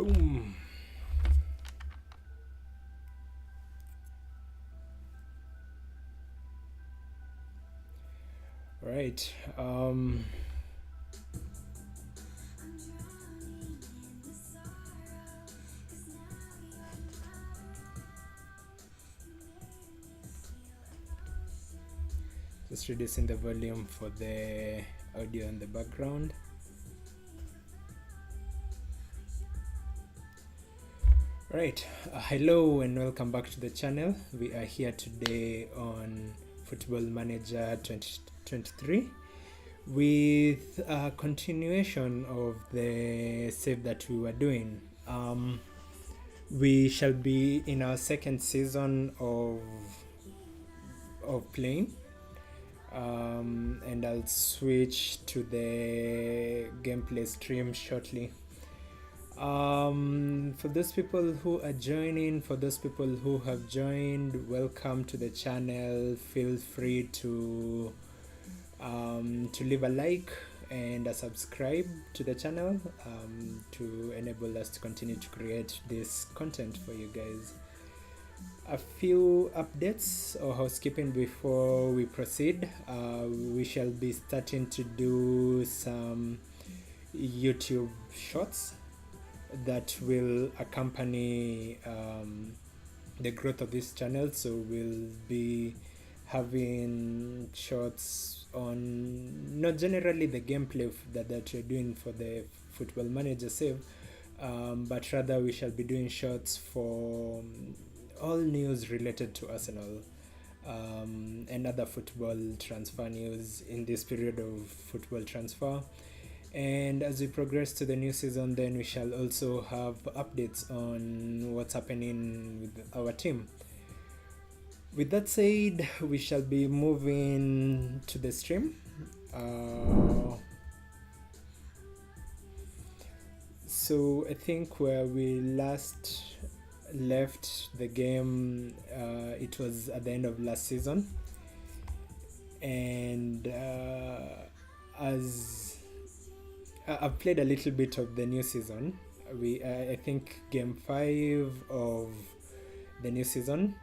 Boom. Right. Just reducing the volume for the audio in the background. Right. Hello and welcome back to the channel. We are here today on Football Manager 2023 with a continuation of the save that we were doing. We shall be in our second season of playing, and I'll switch to the gameplay stream shortly. For those people who are joining, for those people who have joined, welcome to the channel. Feel free to leave a like and a subscribe to the channel to enable us to continue to create this content for you guys. A few updates or housekeeping before we proceed. We shall be starting to do some YouTube shorts that will accompany the growth of this channel. So we'll be having shorts on not generally the gameplay that we're doing for the Football Manager save, but rather we shall be doing shorts for all news related to Arsenal and other football transfer news in this period of football transfer. And as we progress to the new season, then we shall also have updates on what's happening with our team. With that said, we shall be moving to the stream. So I think where we last left the game, it was at the end of last season, and as I've played a little bit of the new season. I think game 5 of the new season.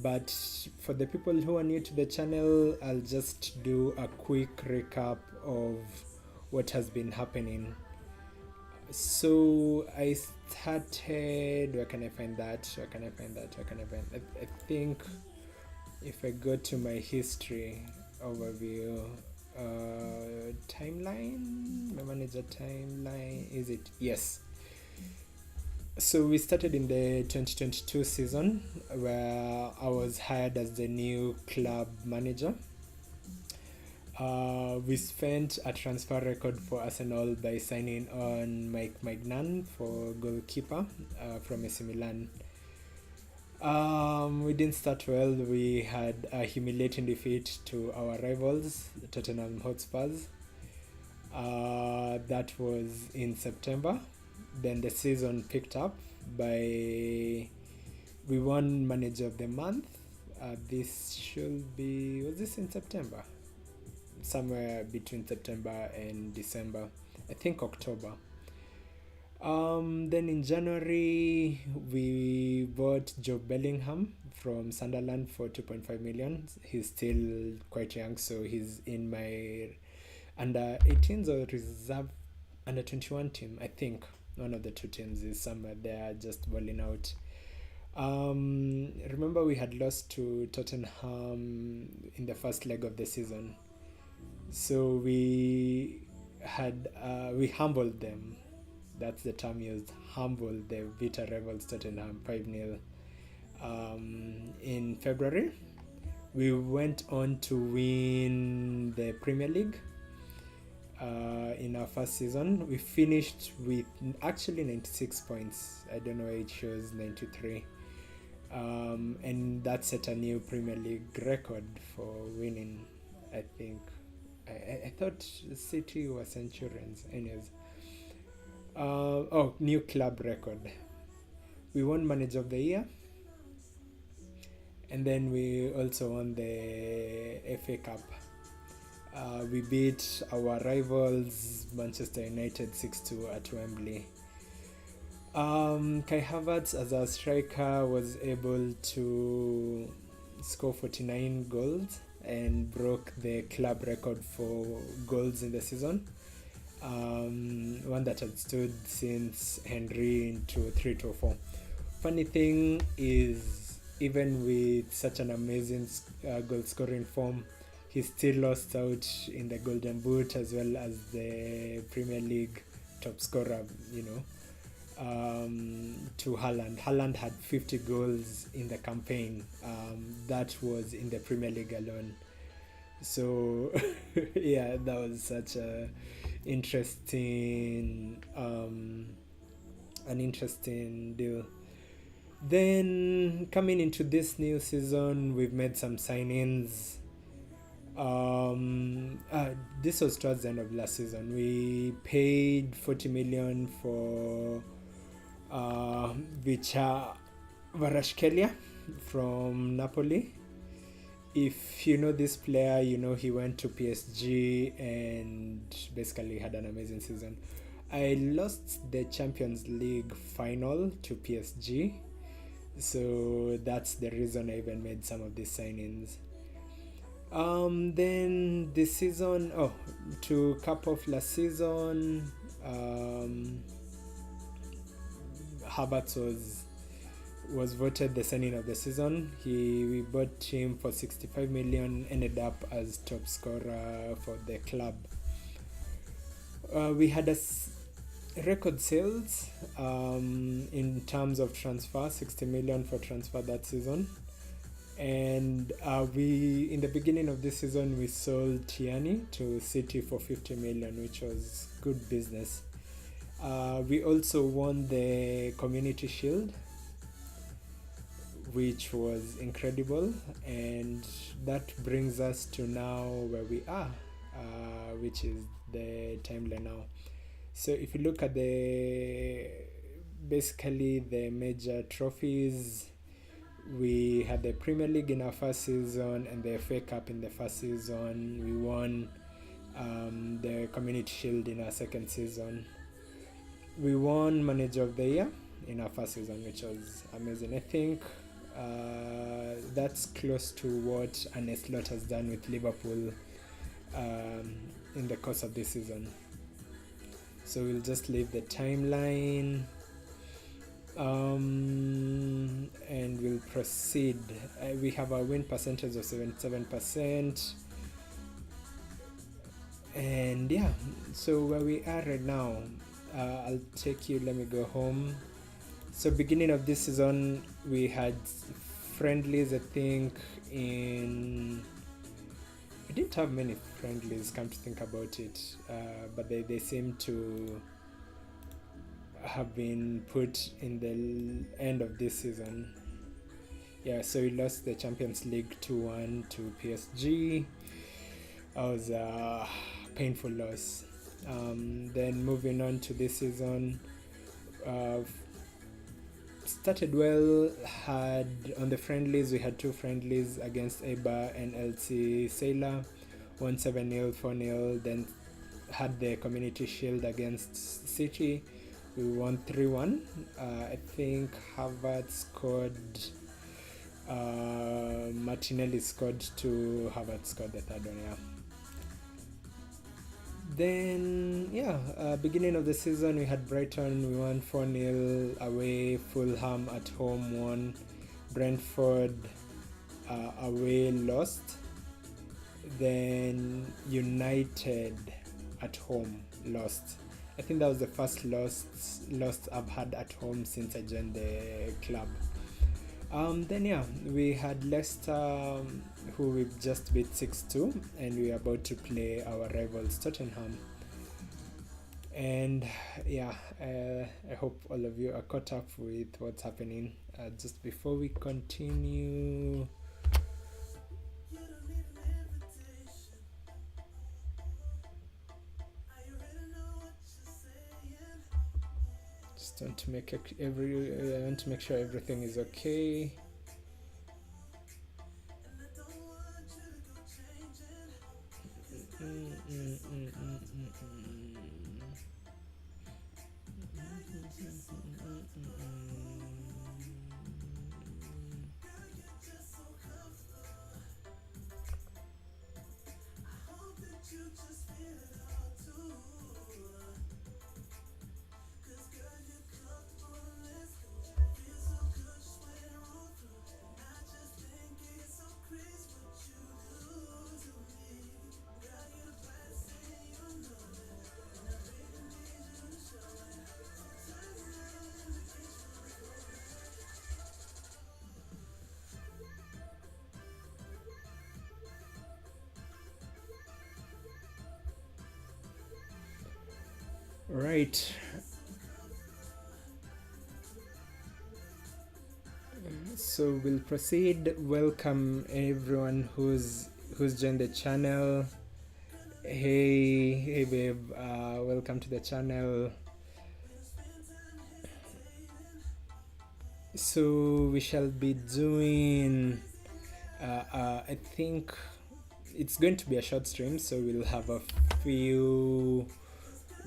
But for the people who are new to the channel, I'll just do a quick recap of what has been happening. So I started. Where can I find that? I think if I go to my history overview. Timeline, my manager timeline, is it? Yes. So we started in the 2022 season where I was hired as the new club manager. We spent a transfer record for Arsenal by signing on Mike Maignan for goalkeeper from AC Milan. We didn't start well. We had a humiliating defeat to our rivals, Tottenham Hotspurs. That was in September. Then the season picked up by we won Manager of the Month. This should be, was this in September? Somewhere between September and December. I think October. Then in January, we bought Joe Bellingham from Sunderland for 2.5 million. He's still quite young, so he's in my under 18s or reserve under 21 team. I think one of the two teams is somewhere there just balling out. Remember we had lost to Tottenham in the first leg of the season, so we humbled them. That's the term used, humble the bitter rivals Tottenham 5-0. In February, we went on to win the Premier League. In our first season, we finished with actually 96 points. I don't know why it shows 93. And that set a new Premier League record for winning, I think. I thought City was Centurions. Anyways. New club record. We won Manager of the Year, and then we also won the FA Cup. We beat our rivals Manchester United 6-2 at Wembley. Kai Havertz as a striker was able to score 49 goals and broke the club record for goals in the season. One that had stood since Henry in 2003-2004. Funny thing is, even with such an amazing goal scoring form, he still lost out in the Golden Boot as well as the Premier League top scorer, to Haaland. Haaland had 50 goals in the campaign. That was in the Premier League alone. So, yeah, that was such a interesting, an interesting deal. Then coming into this new season, we've made some signings. This was towards the end of last season. We paid 40 million for Vicha Varashkelia from Napoli. If you know this player, you know he went to PSG and basically had an amazing season. I lost the Champions League final to PSG, so that's the reason I even made some of these signings. Then this season, to cap off last season, Havertz was voted the signing of the season. We bought him for 65 million, ended up as top scorer for the club. We had record sales in terms of transfer, 60 million for transfer that season. And in the beginning of this season, we sold Tierney to City for 50 million, which was good business. We also won the Community Shield, which was incredible, and that brings us to now where we are, which is the timeline now. So if you look at basically the major trophies, we had the Premier League in our first season and the FA Cup in the first season. We won the Community Shield in our second season. We won Manager of the Year in our first season, which was amazing. I think that's close to what Arne Slot has done with Liverpool in the course of this season. So we'll just leave the timeline and we'll proceed. We have a win percentage of 77%. And yeah, so where we are right now, I'll take you, let me go home. So beginning of this season, we had friendlies, I think, we didn't have many friendlies, come to think about it, but they seem to have been put in the end of this season. Yeah, so we lost the Champions League 2-1 to PSG. That was a painful loss. Then moving on to this season, started well. On the friendlies, we had two friendlies against Eibar and LC Sailor, won 7-0, 4-0. Then had the Community Shield against City, we won 3-1. I think Havertz scored, Martinelli scored 2, Havertz scored the third one, yeah. Then, beginning of the season, we had Brighton, we won 4-0 away, Fulham at home won, Brentford away lost, then United at home lost. I think that was the first loss I've had at home since I joined the club. Then we had Leicester, who we just beat 6-2, and we are about to play our rivals Tottenham. And I hope all of you are caught up with what's happening. Just before we continue, I want to make sure everything is okay. Right. So we'll proceed. Welcome everyone who's joined the channel. Hey babe, welcome to the channel. So we shall be doing I think it's going to be a short stream, so we'll have a few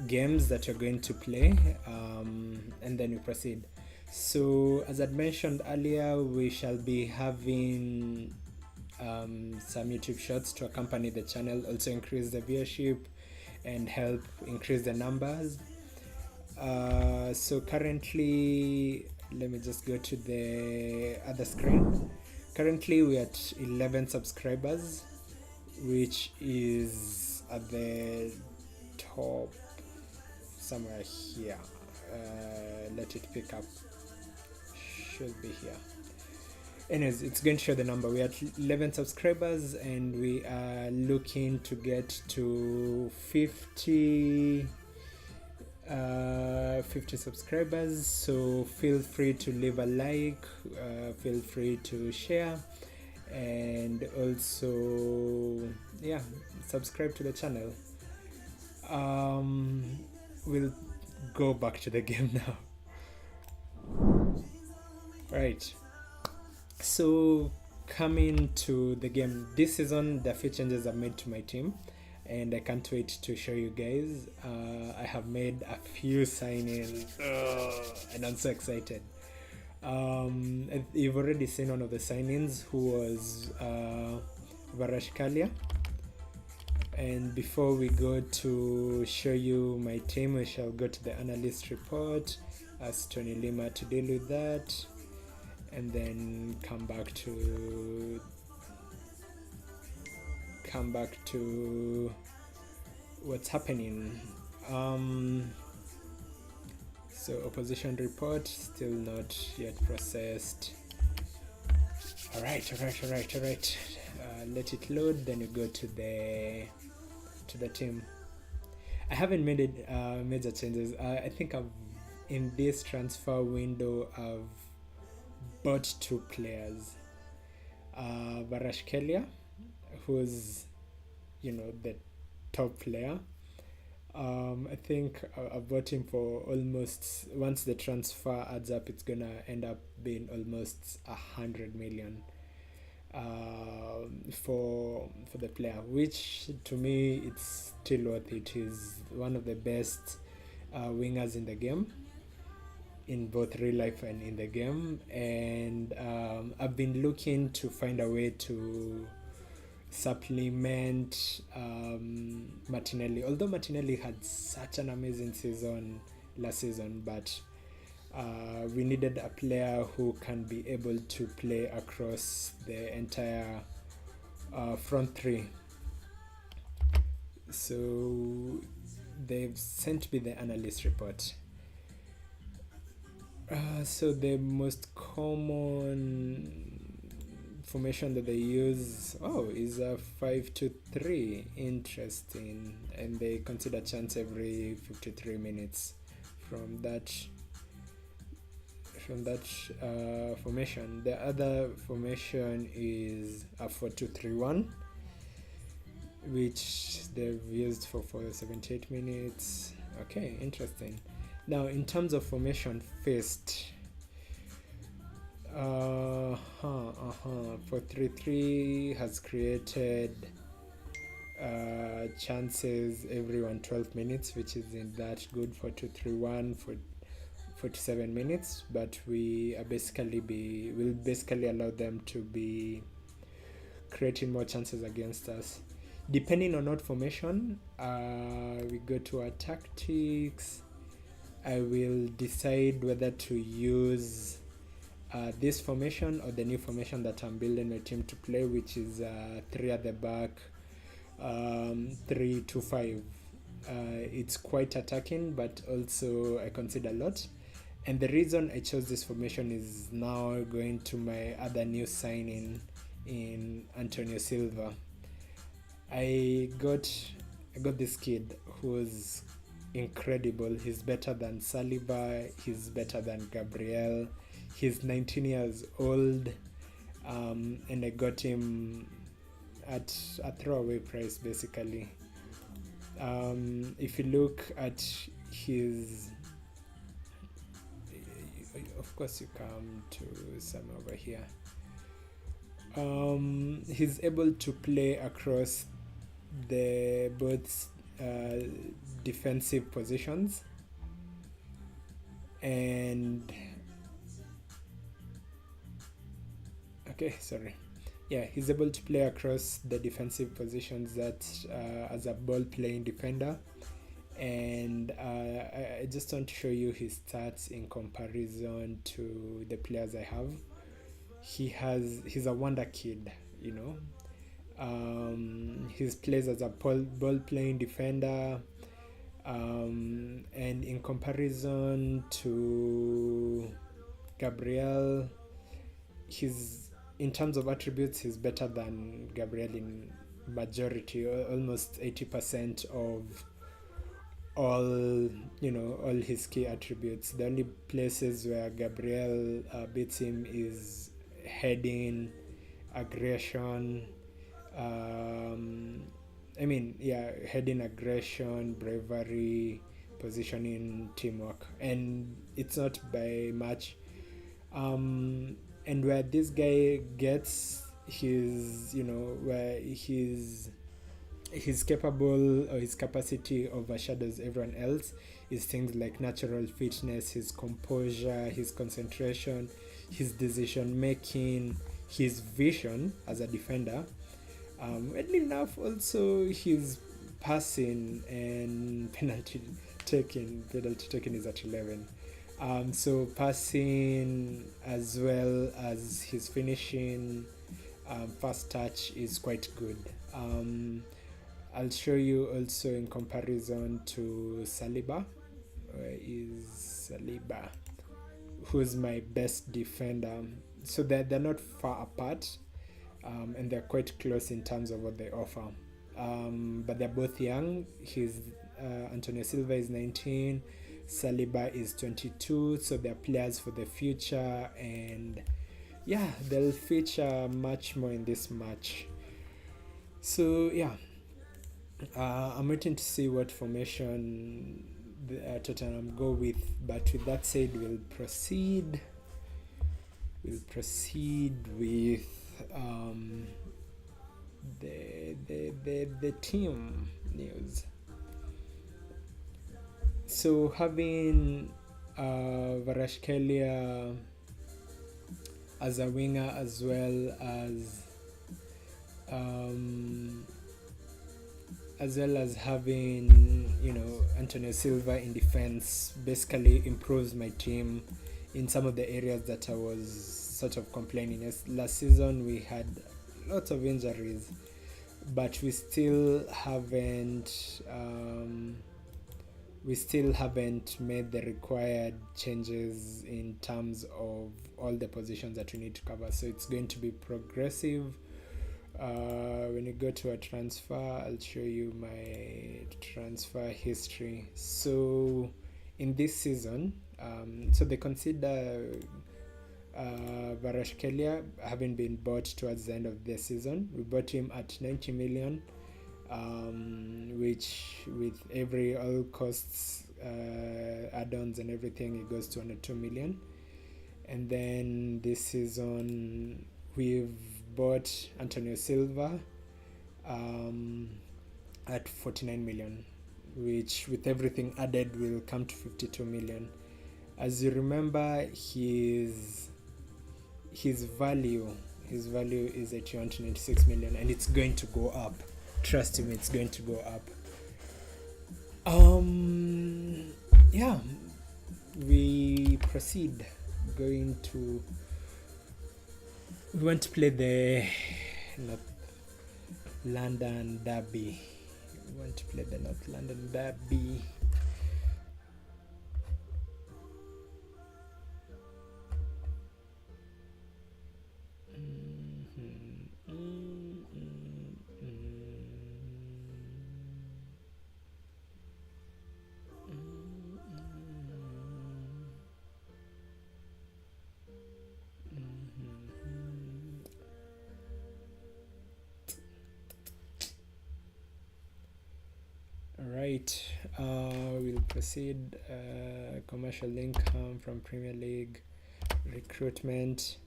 games that you're going to play, and then we proceed. So as I mentioned earlier, we shall be having some YouTube shorts to accompany the channel, also increase the viewership and help increase the numbers. So currently, let me just go to the other screen. Currently we're at 11 subscribers, which is at the top somewhere here. Let it pick up. Should be here. Anyways, it's going to show the number. We're at 11 subscribers and we are looking to get to 50 subscribers. So feel free to leave a like, feel free to share, and also subscribe to the channel. We'll go back to the game now. Right, so coming to the game this season, the few changes I've made to my team and I can't wait to show you guys. I have made a few signings and I'm so excited. You've already seen one of the signings, who was Varashkalia. And before we go to show you my team, we shall go to the analyst report, ask Tony Lima to deal with that, and then come back to what's happening. So opposition report still not yet processed. All right. Let it load, then you go to the team. I haven't made major changes. I think in this transfer window I've bought 2 players. Varashkelia, who's the top player. I think I bought him for almost, once the transfer adds up, it's gonna end up being almost 100 million for the player, which to me it's still worth it. He's one of the best wingers in the game, in both real life and in the game, and I've been looking to find a way to supplement Martinelli, although Martinelli had such an amazing season last season, but we needed a player who can be able to play across the entire front three. So they've sent me the analyst report. So the most common formation that they use is a 5-2-3. Interesting. And they consider chance every 53 minutes from that formation. The other formation is a 4-2-3-1, which they've used for 78 minutes. Okay, interesting. Now in terms of formation first, 4-3-3 has created chances every 112 minutes, which isn't that good. 4-2-3-1 for 47 minutes, but we'll basically allow them to be creating more chances against us. Depending on what formation we go to our tactics, I will decide whether to use this formation or the new formation that I'm building my team to play, which is 3 at the back, 3-2-5. It's quite attacking, but also I consider a lot. And the reason I chose this formation is now going to my other new signing in Antonio Silva. I got this kid who's incredible. He's better than Saliba, he's better than Gabriel. He's 19 years old, and I got him at a throwaway price basically. If you look at his, of course you come to some over here. He's able to play across the both defensive positions, and he's able to play across the defensive positions that as a ball playing defender. And I just want to show you his stats in comparison to the players I have. He's a wonder kid, you know. He plays as a ball playing defender, and in comparison to Gabriel, in terms of attributes, he's better than Gabriel in majority, almost 80% of all his key attributes. The only places where Gabriel beats him is heading, aggression, heading, aggression, bravery, positioning, teamwork, and it's not by much. And where this guy gets where he's capable, or his capacity overshadows everyone else, is things like natural fitness, his composure, his concentration, his decision making, his vision as a defender. Weirdly enough, also his passing and penalty taking is at 11. So passing as well as his finishing, fast touch is quite good. I'll show you also in comparison to Saliba. Where is Saliba? Who's my best defender? So they're not far apart, and they're quite close in terms of what they offer. But they're both young. Antonio Silva is 19, Saliba is 22, so they're players for the future, and yeah, they'll feature much more in this match. So yeah, I'm waiting to see what formation Tottenham go with, but with that said, we'll proceed with the team news. So having Varashkelia as a winger, as well as having Antonio Silva in defense, basically improves my team in some of the areas that I was sort of complaining. Yes, last season we had lots of injuries, but we still haven't made the required changes in terms of all the positions that we need to cover. So it's going to be progressive. When you go to a transfer, I'll show you my transfer history. So in this season, so they consider Varashkelia having been bought towards the end of the season. We bought him at 90 million, which with all costs, add-ons and everything, it goes to 102 million. And then this season we've bought Antonio Silva at 49 million, which with everything added will come to 52 million. As you remember, his value is at 296 million, and it's going to go up. Trust me, it's going to go up. Yeah, we proceed. We want to play the North London Derby. right, we'll proceed. Commercial income from Premier League, recruitment.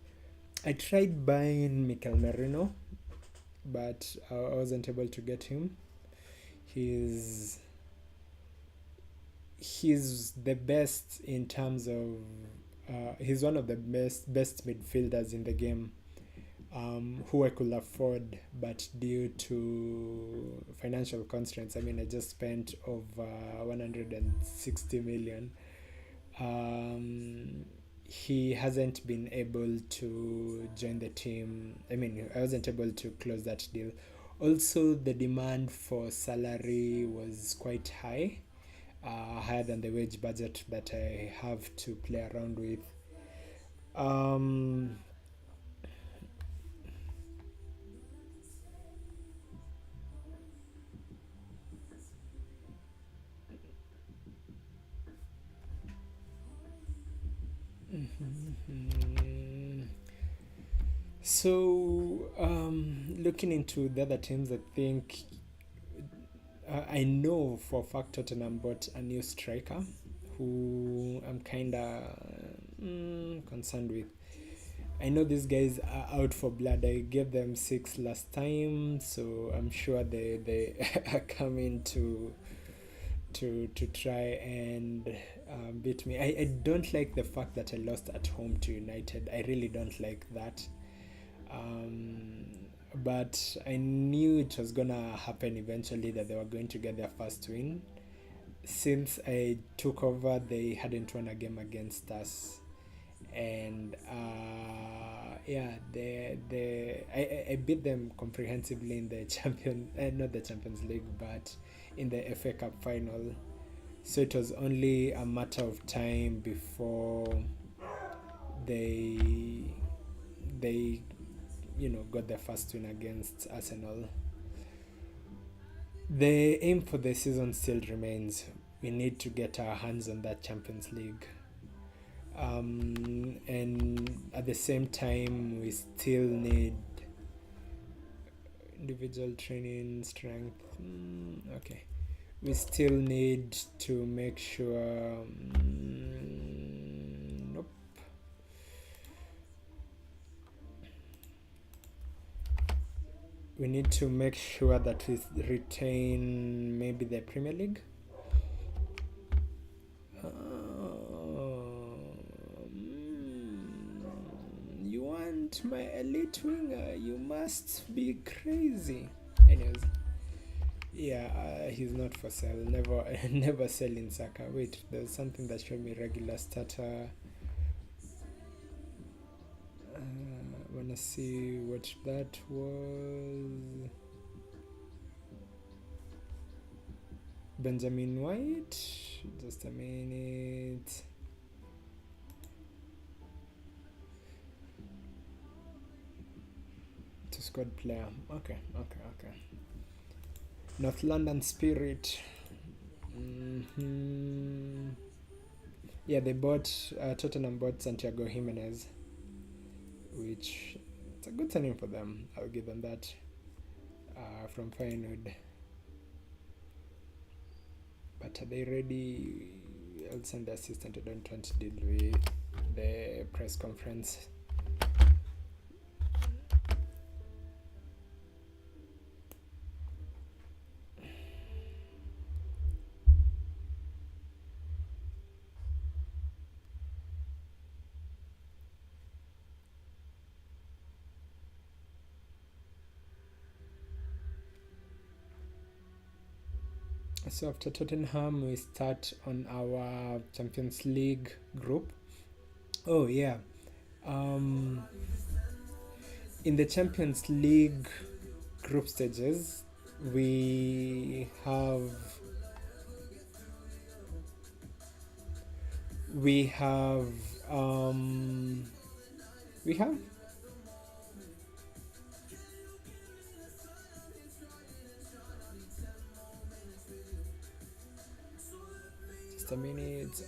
I tried buying Mikel Merino, but I wasn't able to get him. He's he's the best in terms of he's one of the best midfielders in the game, who I could afford, but due to financial constraints, I mean, I just spent over 160 million. Um, he hasn't been able to join the team. I mean, I wasn't able to close that deal. Also, the demand for salary was quite high, higher than the wage budget that I have to play around with. Um, so, looking into the other teams, I think I know for a fact Tottenham bought a new striker who I'm kind of concerned with. I know these guys are out for blood. I gave them six last time, so I'm sure they are coming to try and beat me. I don't like the fact that I lost at home to United. I really don't like that. Um, but I knew it was gonna happen eventually, that they were going to get their first win. Since I took over, they hadn't won a game against us, and yeah, I beat them comprehensively in the not the Champions League, but in the FA Cup final. So it was only a matter of time before they they got their first win against Arsenal. The aim for the season still remains. We need to get our hands on that Champions League. And at the same time, we still need individual training, strength. Okay. We still need to make sure. Nope. We need to make sure that we retain maybe the Premier League. You want my elite winger? You must be crazy. Anyways, yeah, he's not for sale. Never, never selling Saka. Wait, there's something that showed me regular starter. Wanna see what that was. Benjamin White. Just a minute. To squad player. Okay. North London Spirit. Yeah, they bought Tottenham bought Santiago Jimenez, which it's a good signing for them. I'll give them that. From Feyenoord. But are they ready? I'll send the assistant. I don't want to deal with the press conference. So after Tottenham, we start on our Champions League group. Oh yeah, in the Champions League group stages, we have we have we have just a minute.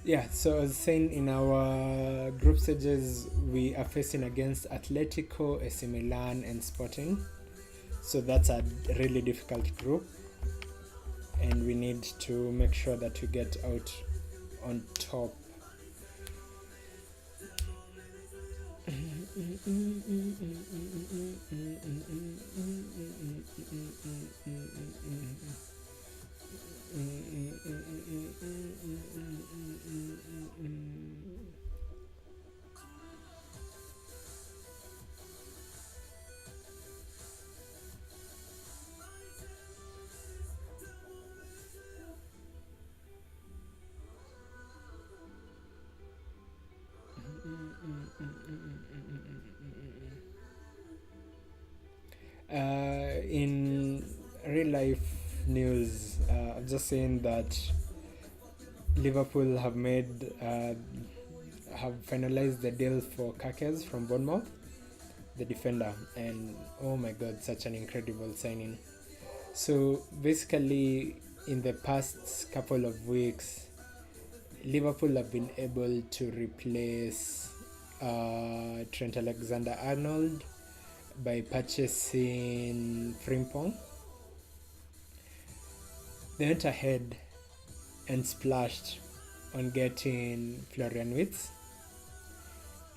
Yeah, so I was saying, in our group stages, we are facing against Atletico, AC Milan, and Sporting. So that's a really difficult group, and we need to make sure that we get out on top. In real life news, I'm just saying that Liverpool have finalized the deal for Kakes from Bournemouth, the defender, and oh my god, such an incredible signing. So basically, in the past couple of weeks, Liverpool have been able to replace Trent Alexander-Arnold by purchasing Frimpong. They went ahead and splashed on getting Florian Wirtz,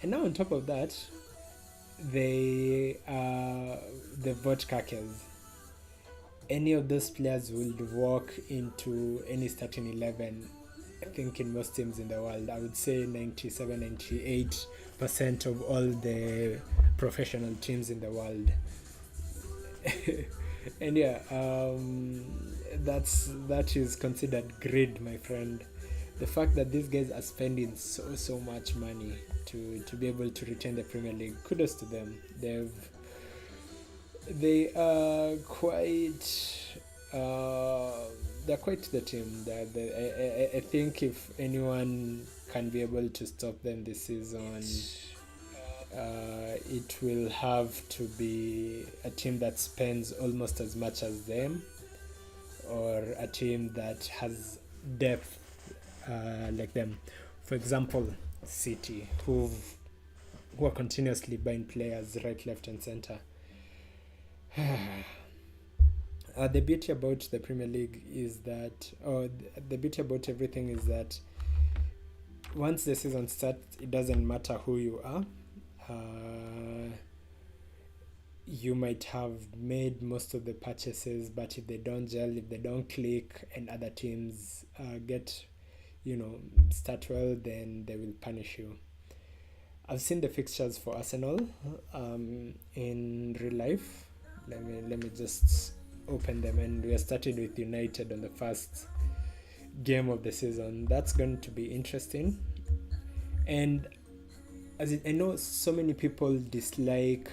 and now on top of that, they bought Kakes. Any of those players will walk into any starting 11. I think in most teams in the world, I would say 97-98% of all the professional teams in the world. And yeah, that is considered greed, my friend. The fact that these guys are spending so much money to be able to retain the Premier League, kudos to them. They are quite they're quite the team. I think if anyone can be able to stop them this season, it will have to be a team that spends almost as much as them, or a team that has depth like them. For example, City, who are continuously buying players right, left, and center. The beauty about the Premier League is that, the beauty about everything is that once the season starts, it doesn't matter who you are. You might have made most of the purchases, but if they don't gel, if they don't click, and other teams start well, then they will punish you. I've seen the fixtures for Arsenal in real life. Let me just open them, and we are starting with United on the first game of the season. That's going to be interesting. And I know so many people dislike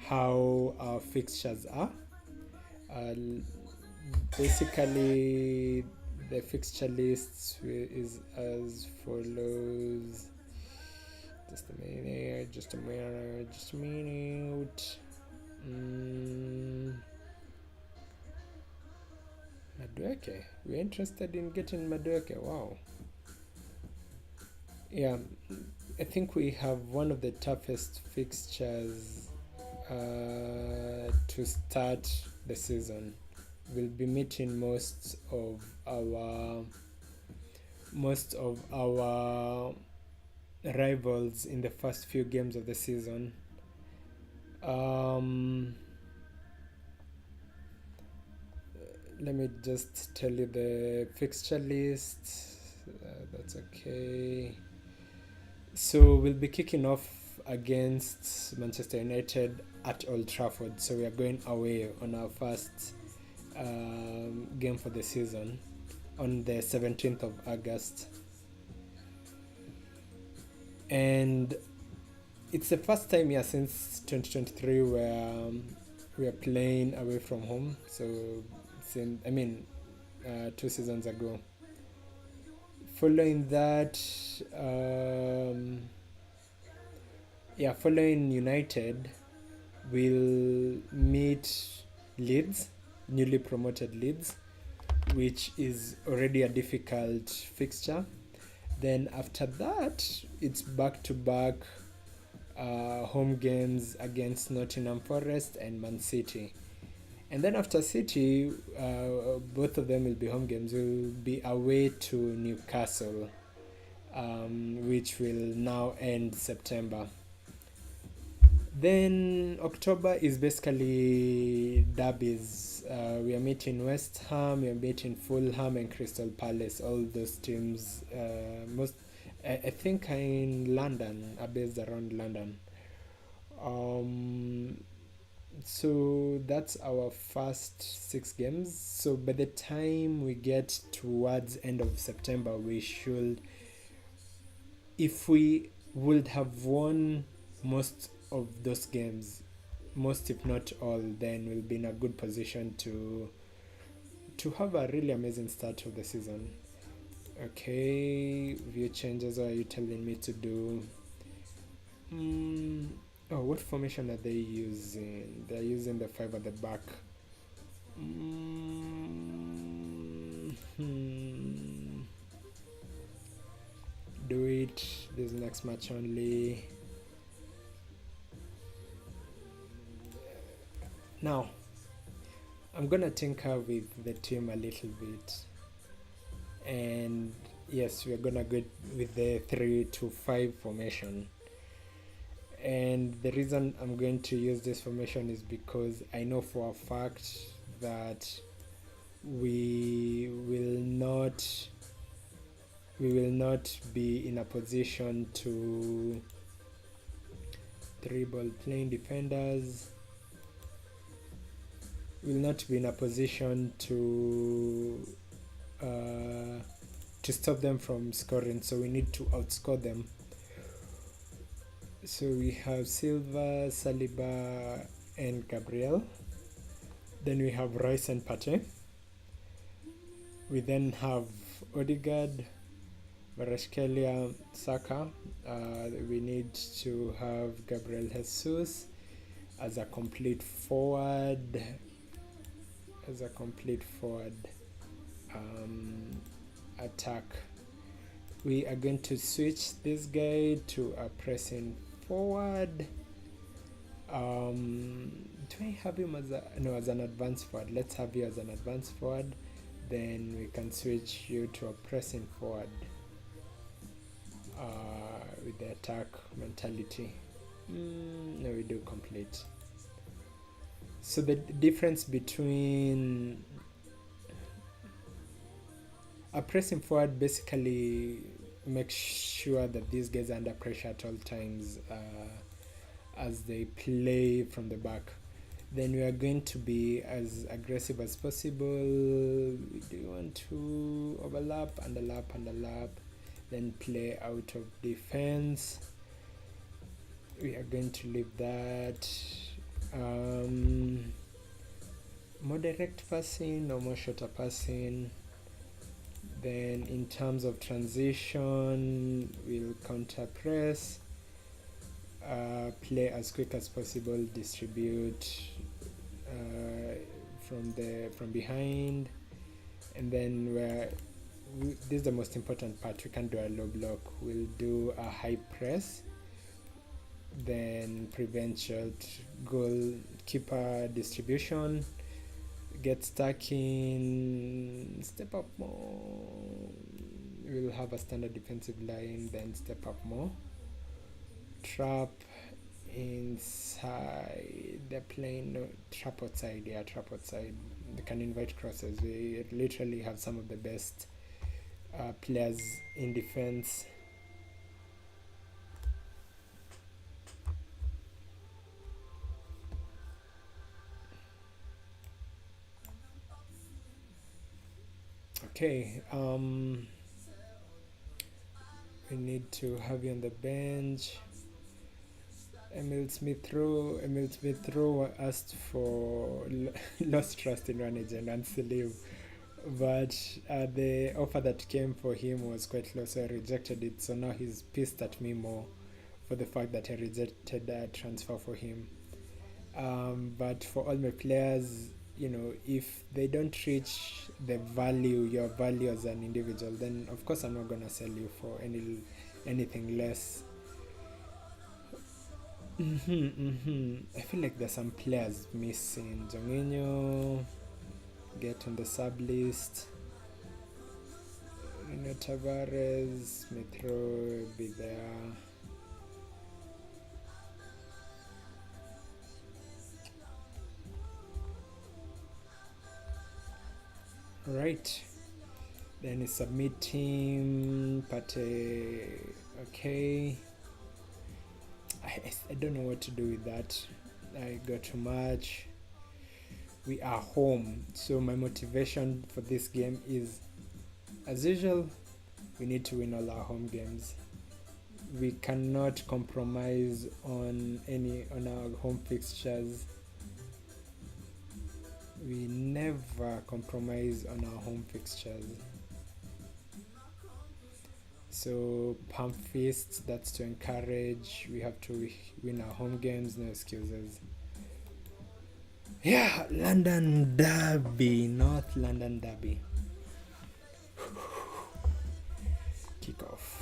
how our fixtures are. Basically, the fixture list is as follows. Just a minute. Madueke. We're interested in getting Madueke. Wow. Yeah, I think we have one of the toughest fixtures to start the season. We'll be meeting most of our rivals in the first few games of the season. Let me just tell you the fixture list. That's okay. So we'll be kicking off against Manchester United at Old Trafford. So we are going away on our first game for the season on the 17th of August. And it's the first time here since 2023 where we are playing away from home. So 2 seasons ago. Following that, following United, we'll meet Leeds, newly promoted Leeds, which is already a difficult fixture. Then after that, it's back-to-back home games against Nottingham Forest and Man City. And then after City, both of them will be home games. Will be away to Newcastle, which will now end September. Then October is basically derbies. We are meeting West Ham, we are meeting Fulham and Crystal Palace. All those teams, most I think are in London, are based around London. Um, so that's our first 6 games. So by the time we get towards end of September, we should, if we would have won most of those games, most if not all, then we'll be in a good position to have a really amazing start of the season. Okay, view changes. What are you telling me to do? Oh, what formation are they using? They're using the 5 at the back. Do it this next match only. Now, I'm gonna tinker with the team a little bit, and yes, we're gonna go with the 3-5 formation. And the reason I'm going to use this formation is because I know for a fact that we will not be in a position to dribble playing defenders. Will not be in a position to stop them from scoring, so we need to outscore them. So we have Silva, Saliba and Gabriel. Then we have Rice and Partey. We then have Odegaard, Varashkelia, Saka. We need to have Gabriel Jesus as a complete forward. Attack. We are going to switch this guy to a pressing forward. Do I have him as an advanced forward? Let's have you as an advanced forward. Then we can switch you to a pressing forward with the attack mentality. No, we do complete. So the difference between a pressing forward basically makes sure that these guys are under pressure at all times as they play from the back. Then we are going to be as aggressive as possible. We do want to overlap, underlap, then play out of defense. We are going to leave that. More direct passing or more shorter passing. Then in terms of transition, we'll counter press, play as quick as possible, distribute from behind, and then this is the most important part. We can do a low block. We'll do a high press, then prevent shot, goalkeeper distribution, get stuck in, step up more. We'll have a standard defensive line, then step up more. Trap inside the plane, no, trap outside. They can invite crosses. We literally have some of the best players in defense. Okay, we need to have you on the bench. Emil Smith Rowe asked for lost trust in one agent and to leave, but the offer that came for him was quite low, so I rejected it. So now he's pissed at me more for the fact that I rejected that transfer for him. But for all my players, if they don't reach your value as an individual, then of course I'm not gonna sell you for anything less. I feel like there's some players missing. Jonginho get on the sub list. Rino Tavares, Metro be there. Right. Then it's submitting. Pate. Okay. I don't know what to do with that. I got too much. We are home, so my motivation for this game is, as usual, we need to win all our home games. We cannot compromise on our home fixtures. We never compromise on our home fixtures. So pump fists, that's to encourage. We have to win our home games, no excuses. Yeah, London Derby, North London Derby. Kick off.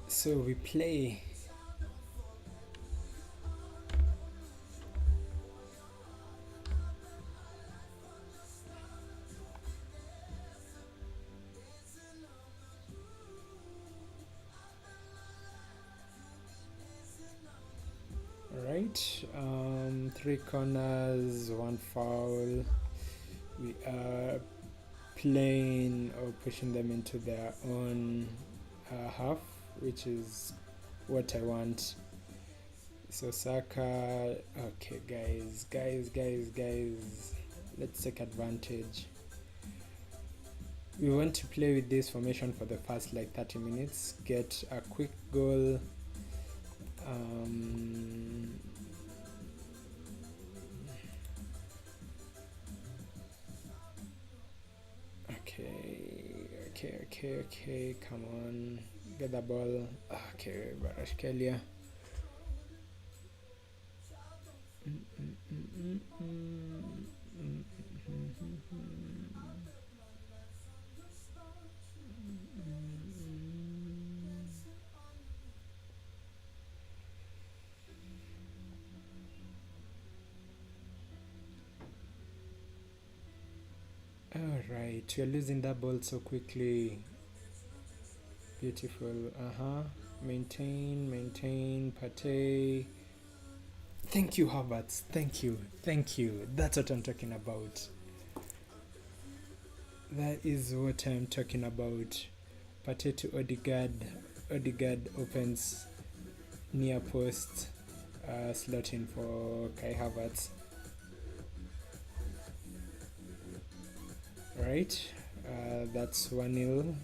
So we play. Alright, 3 corners, 1 foul. We are playing or pushing them into their own half, which is what I want. So Saka, okay guys, let's take advantage. We want to play with this formation for the first like 30 minutes, get a quick goal. Okay, come on, get the ball. Okay, Barashkelia. Alright, we're losing that ball so quickly. Beautiful. Maintain, Pate. Thank you, Havertz. Thank you. That's what I'm talking about. That is what I'm talking about. Pate to Odegaard. Odegaard opens near post. Slot in for Kai Havertz. Right. That's 1-0.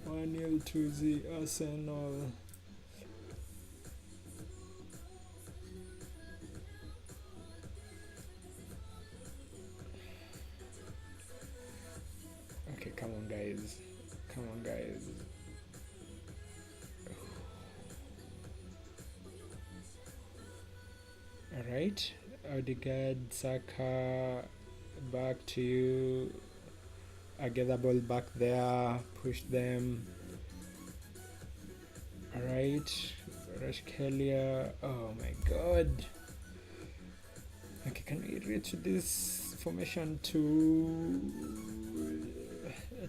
1-0 to the Arsenal. Okay, come on guys. Alright, Odegaard, Saka, back to you. I get the ball back there, push them. Alright, Rashkelia. Oh my god. Okay, can we reach this formation to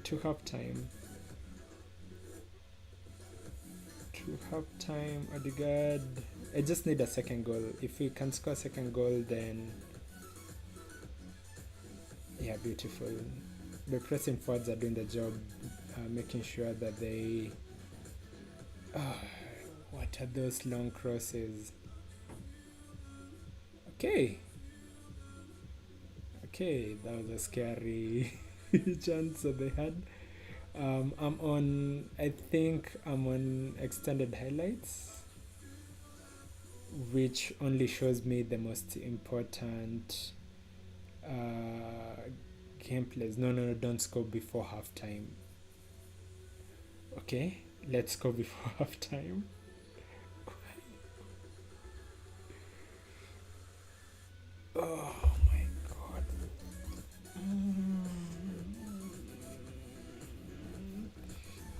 halftime? Odegaard. I just need a second goal. If we can score a second goal, then yeah, beautiful. The pressing forwards are doing the job, making sure that they. What are those long crosses? Okay, that was a scary chance that they had. I think I'm on extended highlights, which only shows me the most important gameplays. No, no, no, don't score before halftime. Okay, let's score before halftime. Oh my god.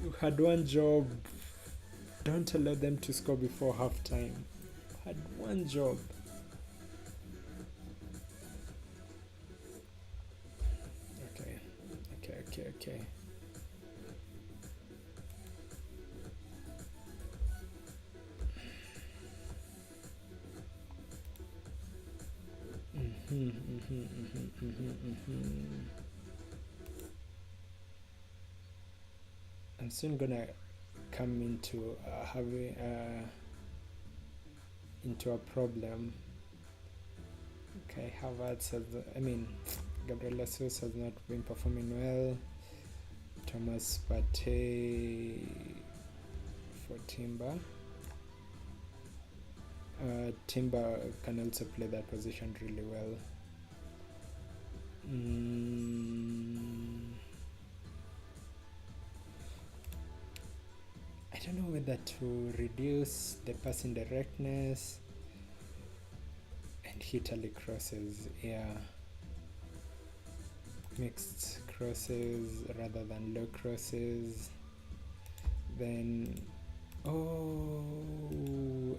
You had one job. Don't allow them to score before halftime. You had one job. Okay, okay, okay, okay. I'm soon gonna come into having into a problem. Okay, Havertz has, Gabriel Jesus has not been performing well. Thomas Partey for Timber. Timber can also play that position really well. I don't know whether to reduce the passing directness and hit early crosses. Yeah, mixed crosses rather than low crosses. Then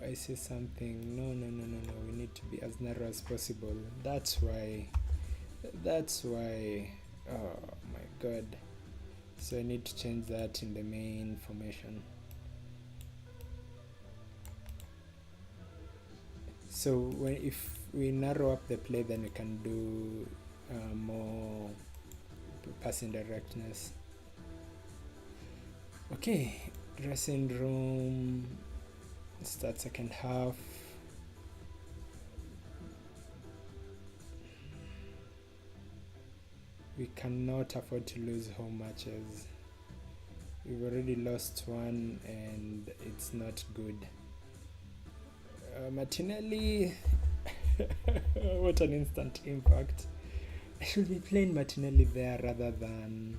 I see something. No, we need to be as narrow as possible. That's why oh my god. So I need to change that in the main formation. So if we narrow up the play, then we can do more passing directness. Okay, dressing room, start second half. We cannot afford to lose home matches. We've already lost one and it's not good. Martinelli, what an instant impact. I should be playing Martinelli there rather than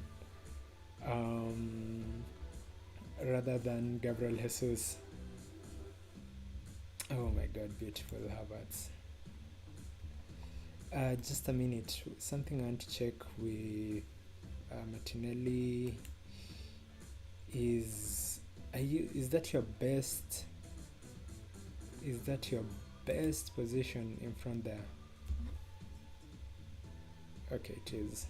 Gabriel Jesus. Oh my god, beautiful Havertz. Just a minute, something I want to check with Martinelli is that your best position in front there? Okay, it is.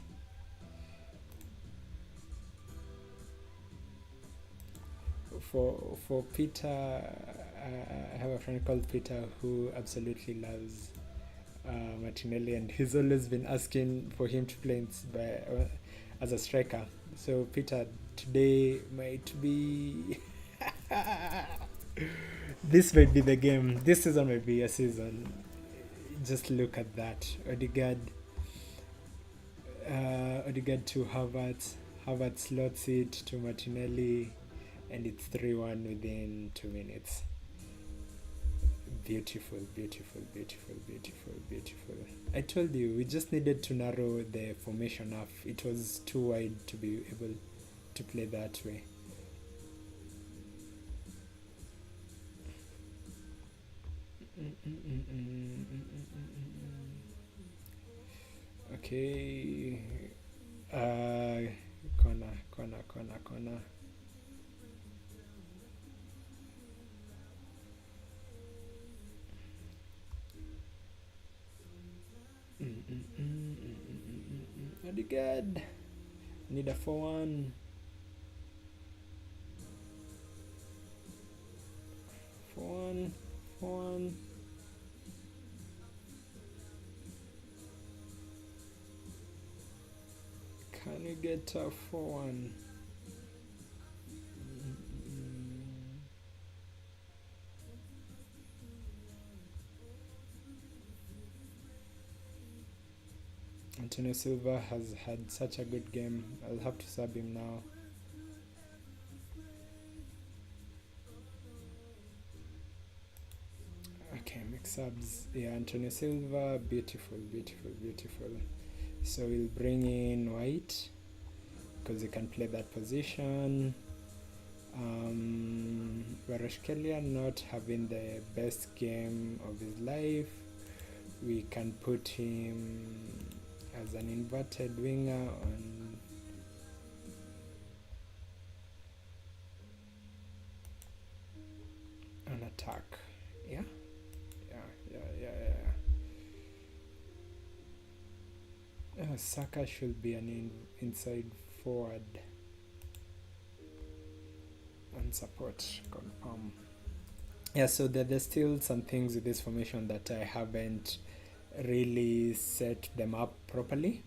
For Peter, I have a friend called Peter who absolutely loves Martinelli, and he's always been asking for him to play as a striker. So Peter, today might be this might be the game. This season might be a season. Just look at that. Odegaard to Havertz. Havertz slots it to Martinelli, and it's 3-1 within 2 minutes. Beautiful. I told you, we just needed to narrow the formation up. It was too wide to be able to play that way. Okay. Corner. Odegaard. Need a 4-1. 4-1. Can you get a 4-1? Antonio Silva has had such a good game. I'll have to sub him now. Okay, mix subs. Yeah, Antonio Silva, beautiful. So we'll bring in white because he can play that position. Varashkelia not having the best game of his life. We can put him as an inverted winger on attack. Yeah. Saka should be an inside forward and support. Confirm. Yeah, so there's still some things with this formation that I haven't really set them up properly.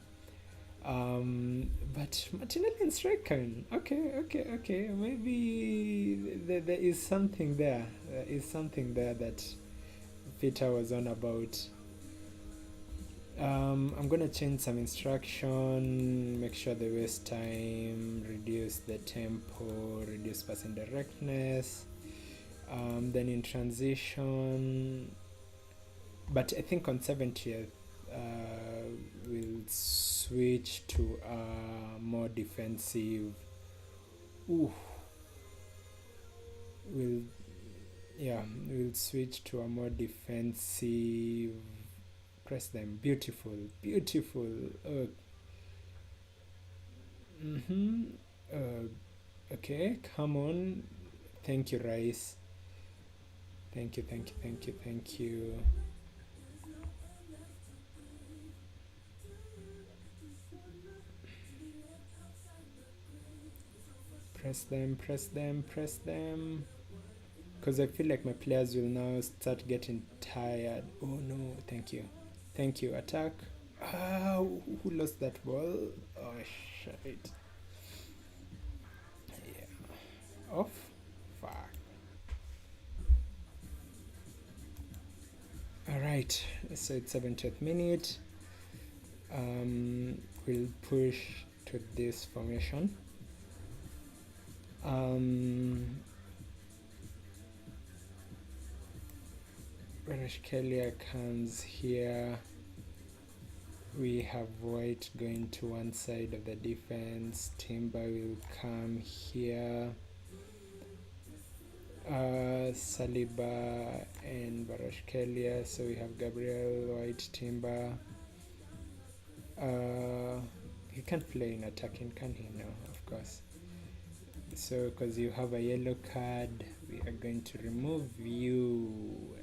But Martinelli and striking. Okay. Maybe there is something there. There is something there that Peter was on about. I'm gonna change some instruction, make sure they waste time, reduce the tempo, reduce passing directness. Then in transition, but I think on 70th we'll switch to a more defensive. We'll switch to a more defensive. Press them. Beautiful. Okay, come on. Thank you, Rice. Thank you. Press them. Because I feel like my players will now start getting tired. Oh no, thank you. Attack. Who lost that ball? Oh shit. Yeah. Off. Fuck. Alright, so it's 70th minute. We'll push to this formation. Varashkelia comes here. We have White going to one side of the defense. Timber will come here. Saliba and Varashkelia. So we have Gabriel, White, Timber. He can't play in attacking, can he? No, of course. So because you have a yellow card, we are going to remove you.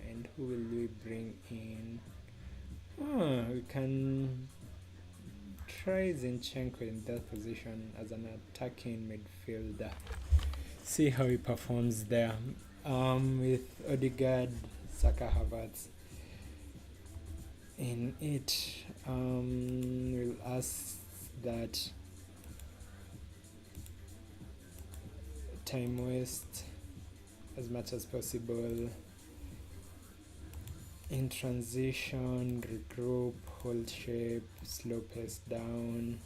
And who will we bring in? We can try Zinchenko in that position as an attacking midfielder. See how he performs there. With Odegaard, Saka, Havertz in it. We'll ask that time waste as much as possible. In transition, regroup, hold shape, slow pace down.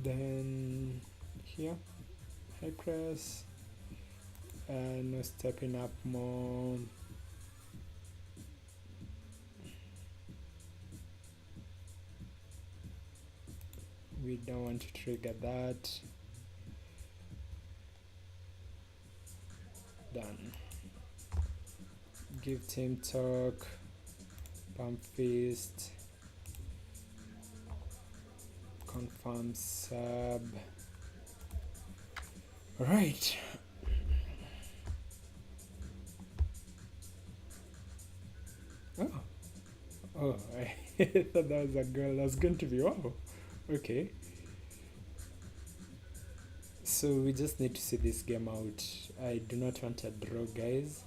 Then here, high press, no stepping up more. We don't want to trigger that. Done. Give team talk, pump fist, confirm sub. Right. Oh, I thought that was a girl. That was going to be wow. Okay. So we just need to see this game out. I do not want a draw, guys.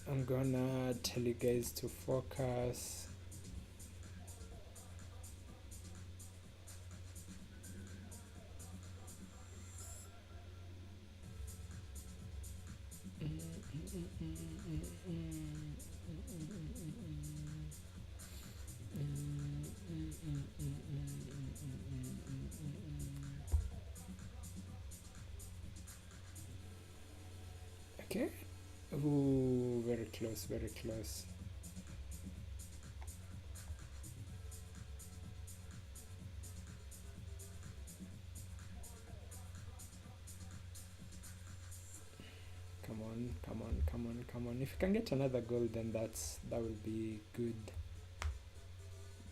I'm gonna tell you guys to focus. Okay. Ooh, very close, very close. Come on, come on, come on, come on. If you can get another goal, then that will be good.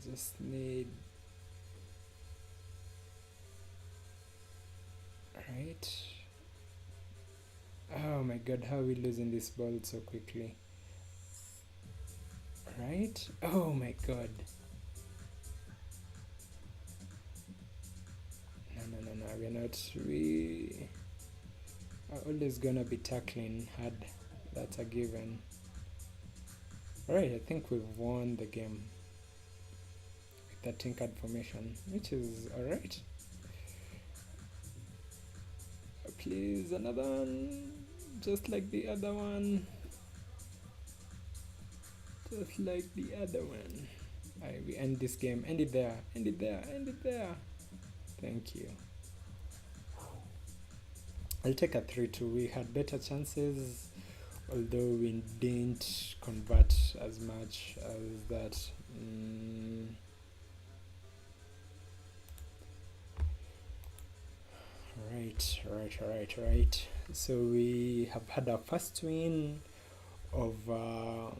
Just need... Right. Oh my god, how are we losing this ball so quickly? Right? Oh my god. No, we're not. We are always gonna be tackling hard. That's a given. Alright, I think we've won the game with that tinkered formation, which is alright. Please, another one. Just like the other one. Just like the other one. Alright, we end this game. End it there. End it there. End it there. Thank you. I'll take a 3-2. We had better chances, although we didn't convert as much as that. Right. So we have had our first win of our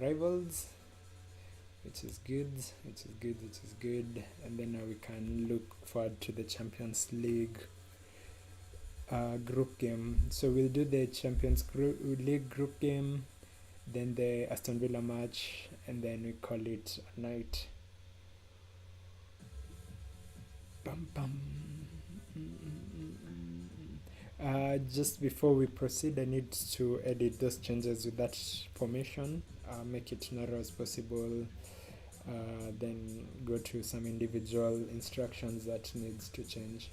rivals, which is good. And then now we can look forward to the Champions League group game. So we'll do the Champions League group game, then the Aston Villa match, and then we call it a night. Bum bum. Just before we proceed, I need to edit those changes with that formation, make it narrow as possible, then go to some individual instructions that needs to change.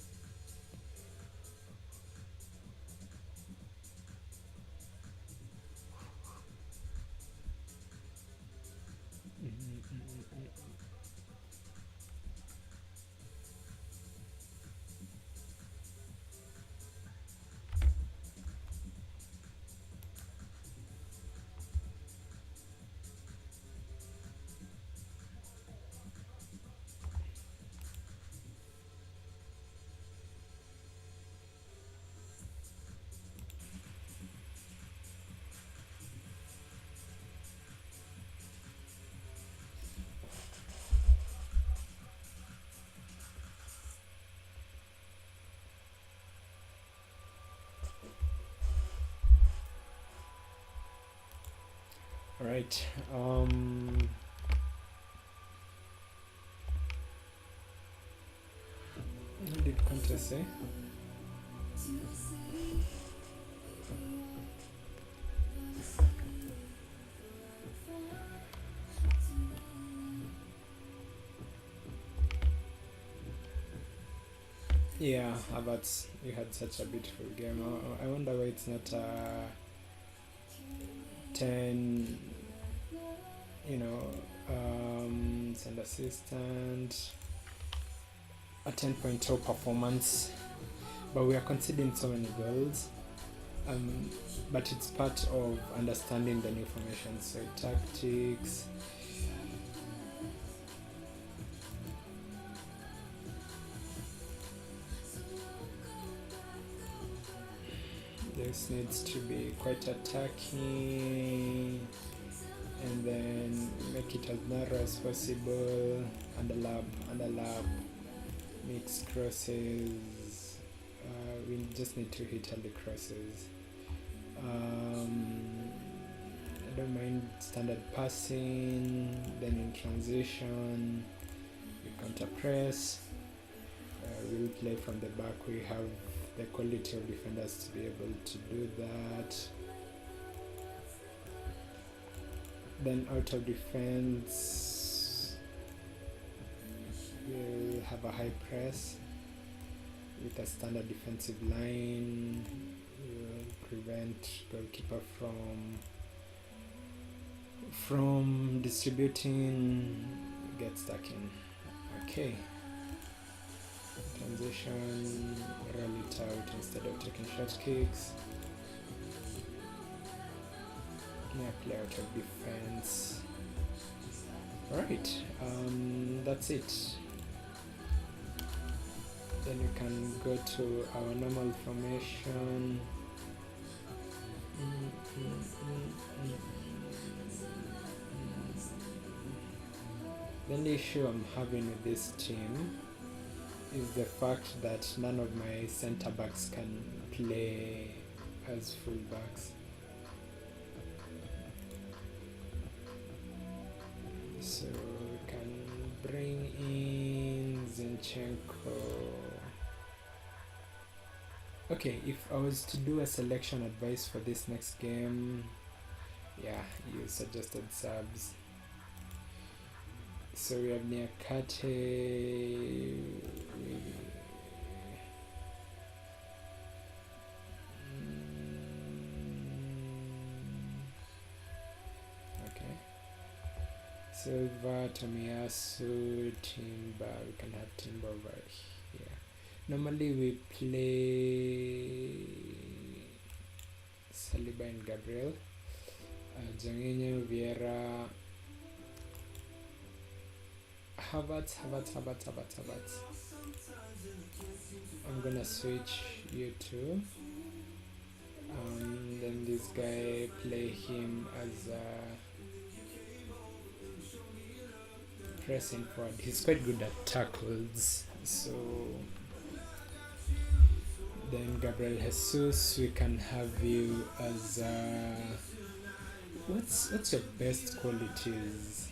Right. What did Conte say? Yeah, but you had such a beautiful game. I wonder why it's not 10, send assistant, a 10.0 performance, but we are conceding so many goals. But it's part of understanding the new formation, so tactics. This needs to be quite attacking, and then make it as narrow as possible. Underlap, mix crosses. We just need to hit all the crosses. I don't mind standard passing, then in transition we counter press. We'll play from the back. We have the quality of defenders to be able to do that. Then out of defense, we'll have a high press with a standard defensive line. We'll prevent goalkeeper from distributing, get stuck in. Okay. Transition, roll it out instead of taking short kicks. Yeah, play out of defense. Alright, that's it. Then we can go to our normal formation. The only issue I'm having with this team is the fact that none of my center backs can play as fullbacks. So we can bring in Zinchenko. Okay, if I was to do a selection advice for this next game, yeah, you suggested subs. So we have Niakate. Okay. Silva, Tomiyasu, Timber. We can have Timber over here. Normally we play Saliba and Gabriel. Jorginho, Vieira, Havertz. I'm gonna switch you two. Then this guy, play him as a pressing forward. He's quite good at tackles. So then Gabriel Jesus, we can have you as what's your best qualities?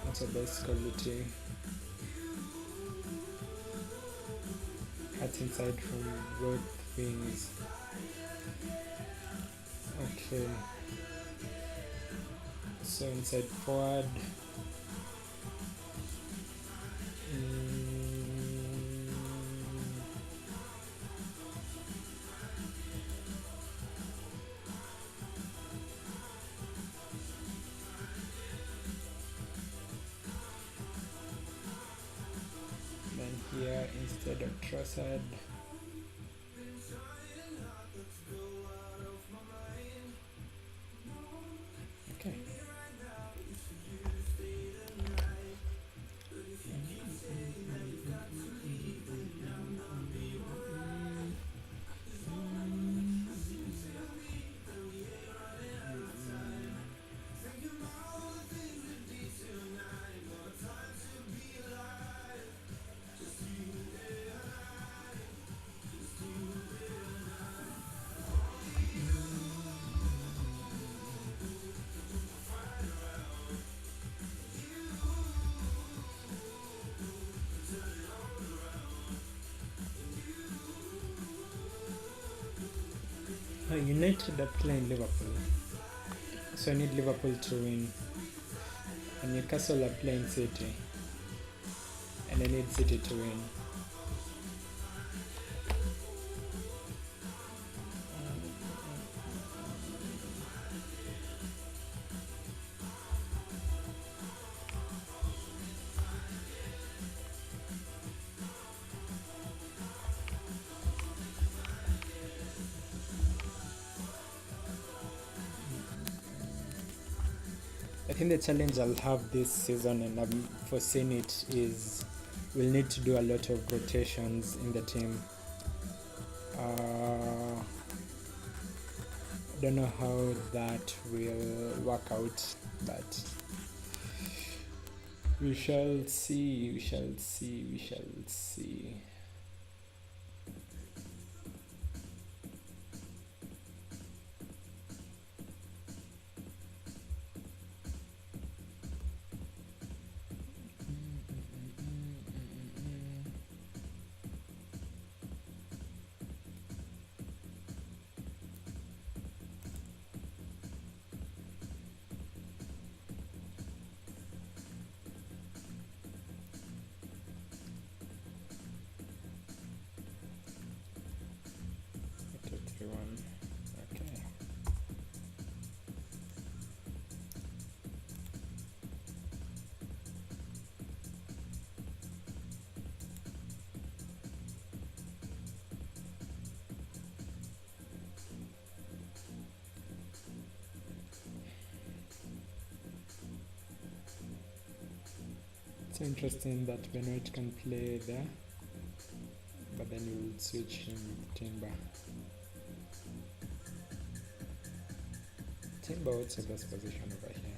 What's your best quality? Cut inside from both wings. Okay. So inside forward. Then here instead of Trossard. Okay. United are playing Liverpool, so I need Liverpool to win. And Newcastle are playing City, and I need City to win. I think the challenge I'll have this season, and I'm foreseeing it, is we'll need to do a lot of rotations in the team. I don't know how that will work out, but we shall see. Okay. So interesting that Benoit can play there, but then you will switch him with Timber. Timber, what's the best position over here?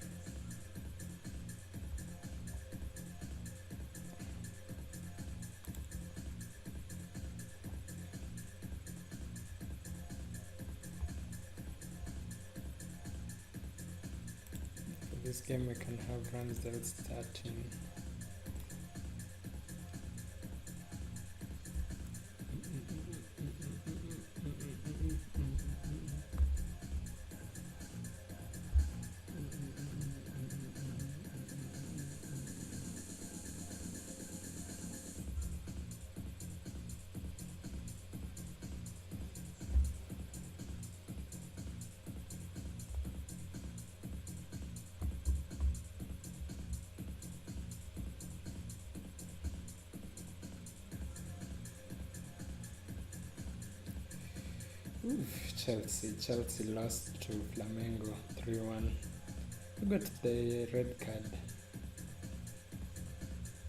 For this game we can have Ramsdale starting. Oof, Chelsea lost to Flamengo 3-1. Who got the red card?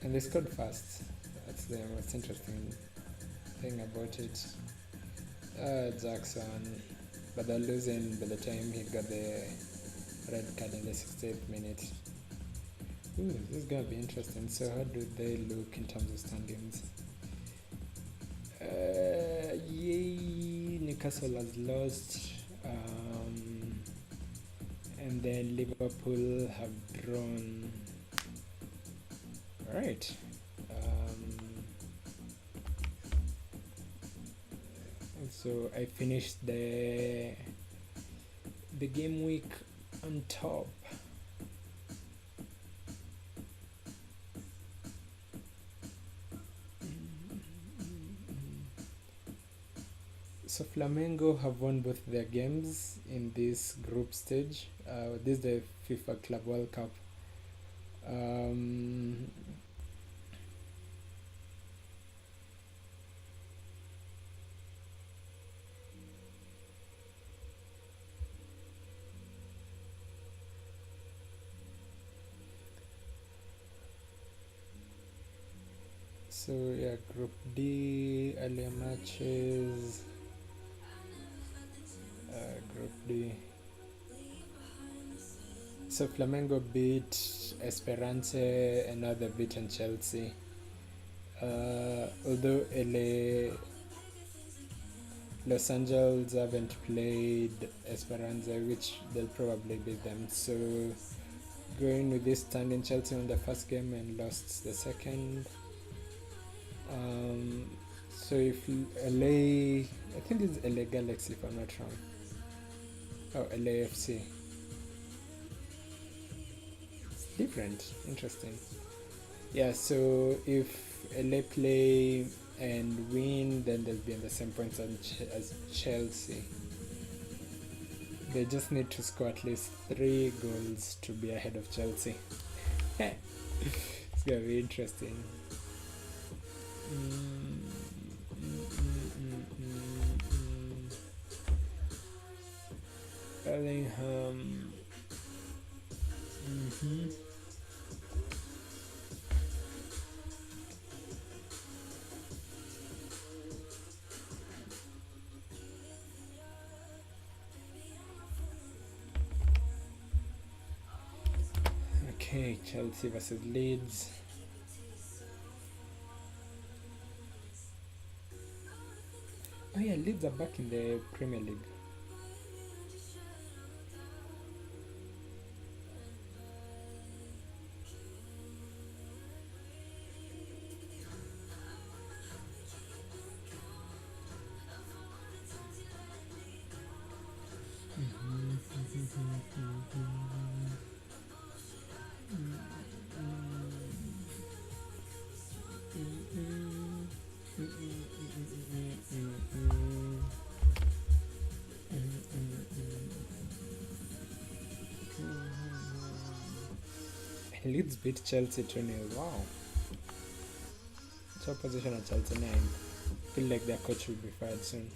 And they scored fast. That's the most interesting thing about it. Jackson, but they're losing by the time he got the red card in the 68th minute. Ooh, this is gonna be interesting. So how do they look in terms of standings? Yay, Newcastle has lost, and then Liverpool have drawn. All right. So I finished the game week on top. So Flamengo have won both their games in this group stage. This is the FIFA Club World Cup. So yeah, Group D, earlier matches. Group D. So Flamengo beat Esperance and now they've beaten Chelsea. Although Los Angeles haven't played Esperanza, which they'll probably beat them. So going with this standing, Chelsea won the first game and lost the second. So if LA, I think this is LA Galaxy if I'm not wrong. Oh, LAFC. It's different, interesting. Yeah, so if LA play and win, then they'll be on the same points as Chelsea. They just need to score at least 3 goals to be ahead of Chelsea. It's gonna be interesting. Bellingham. Okay, Chelsea versus Leeds. Oh yeah, Leeds are back in the Premier League. Leeds beat Chelsea 2-0. Wow. Top position at Chelsea 9. Feel like their coach will be fired soon.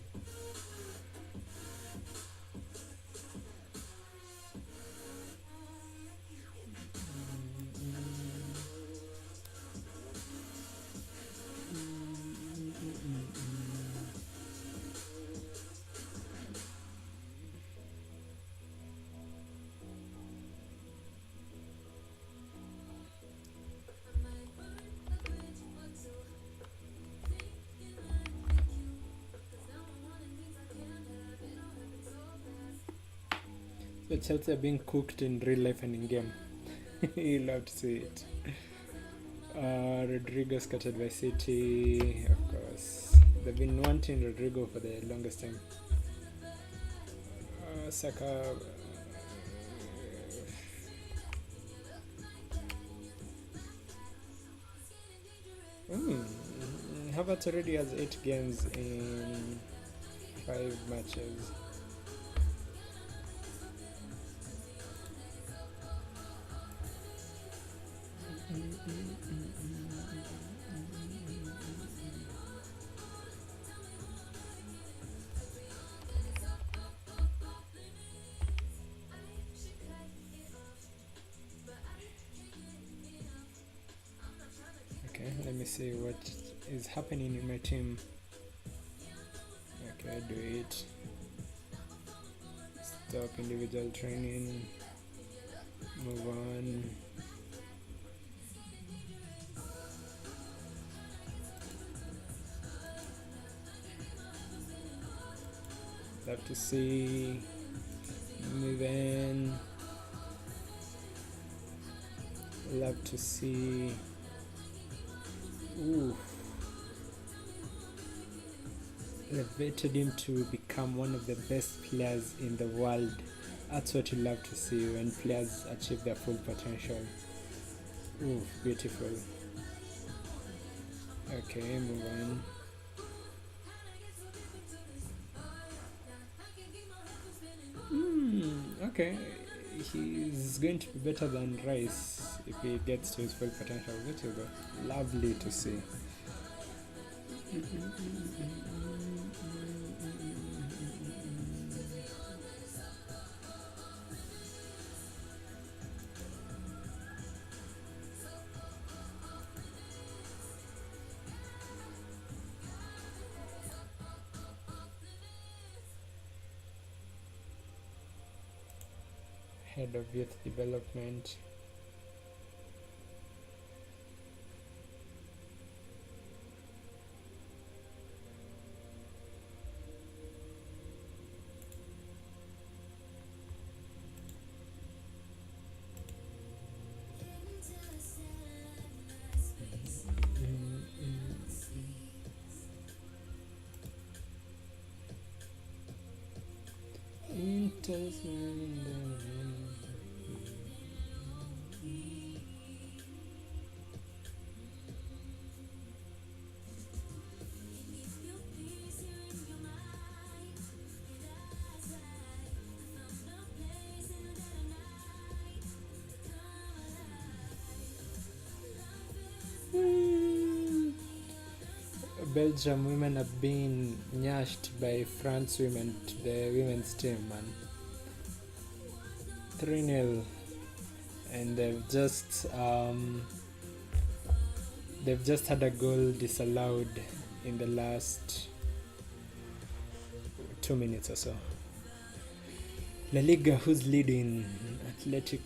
So Chelsea are being cooked in real life and in game. You love to see it. Rodrigo scattered by City, of course. They've been wanting Rodrigo for the longest time. Saka. Havertz already has 8 games in 5 matches. Okay, let me see what is happening in my team. Okay, do it. Stop individual training. Move on. Love to see. Move in. Love to see. Ooh. Elevated him to become one of the best players in the world. That's what you love to see when players achieve their full potential. Ooh, beautiful. Okay, move on. Okay, he's going to be better than Rice if he gets to his full potential, which is lovely to see. Head of Youth Development. Belgium women are being nyashed by France women to the women's team, man. 3-0, and they've just had a goal disallowed in the last 2 minutes or so. La Liga, who's leading? Athletic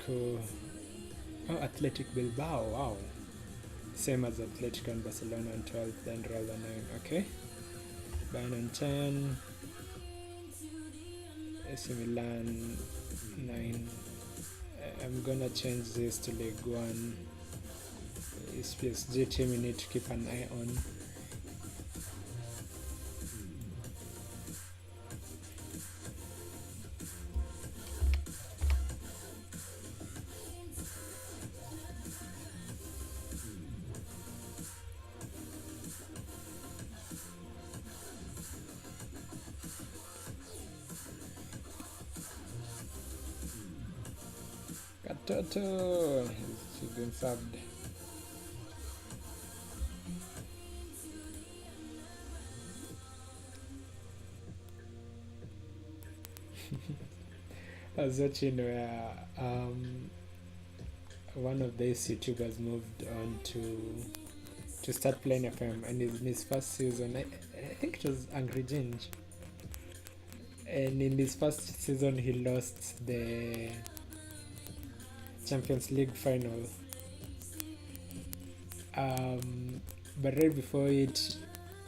Bilbao, wow. Same as Atletico and Barcelona on 12, then Real on 9, okay. Bayern on 10, AC Milan 9. I'm gonna change this to League 1. This PSG team we need to keep an eye on. Toto, she's been subbed. I was watching where one of these YouTubers moved on to start playing FM, and in his first season, I think it was Angry Ginge, and in his first season he lost the Champions League final, but right before it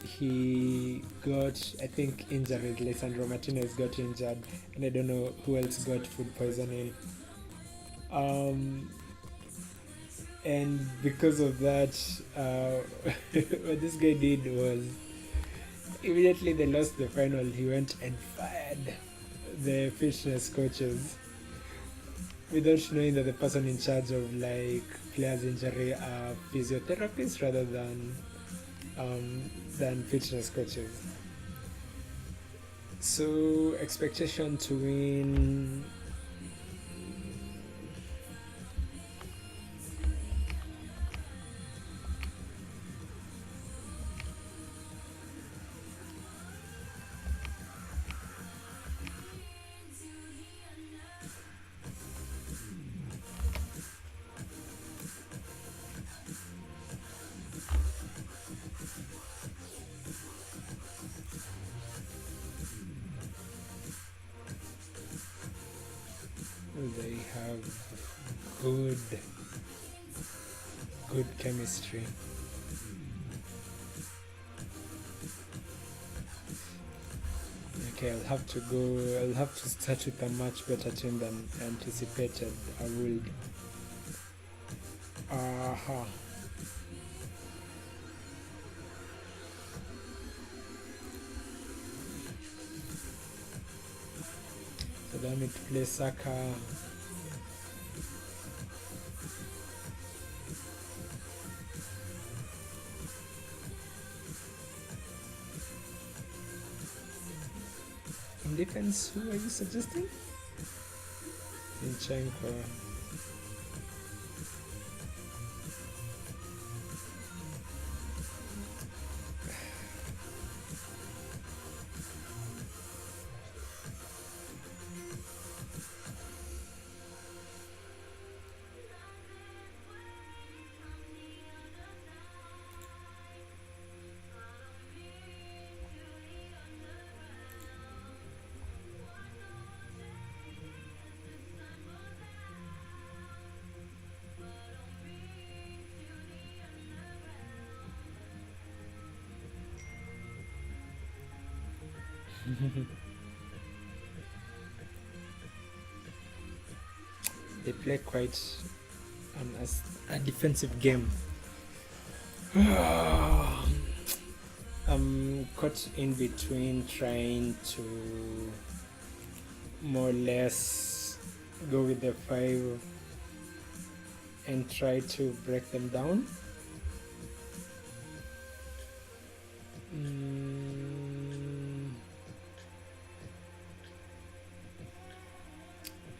he got, I think, injured. Lisandro Martinez got injured, and I don't know who else got food poisoning. And because of that, what this guy did was, immediately they lost the final, he went and fired the fitness coaches without knowing that the person in charge of like players injury are physiotherapists rather than fitness coaches. So expectation to win, they have good chemistry. Okay, I'll have to start with a much better team than anticipated. I would. So then I need to play Saka. In defense, who are you suggesting? Zinchenko. They play quite a defensive game. I'm caught in between trying to more or less go with the 5 and try to break them down.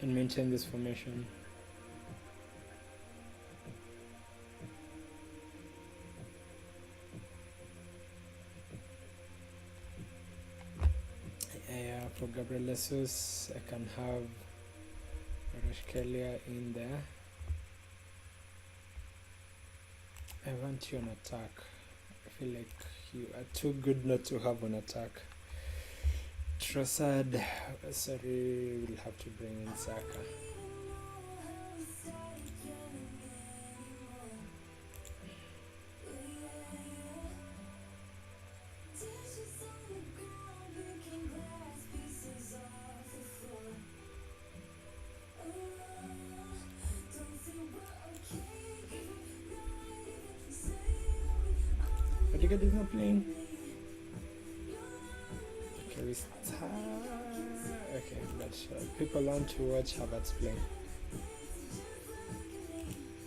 And maintain this formation. For Gabriel Jesus, I can have Rashkelia in there. I want you on attack. I feel like you are too good not to have on attack. Trossard, sorry, we'll have to bring in Saka. Odegaard is not playing. Okay, we start. Okay, but people want to watch Havertz play,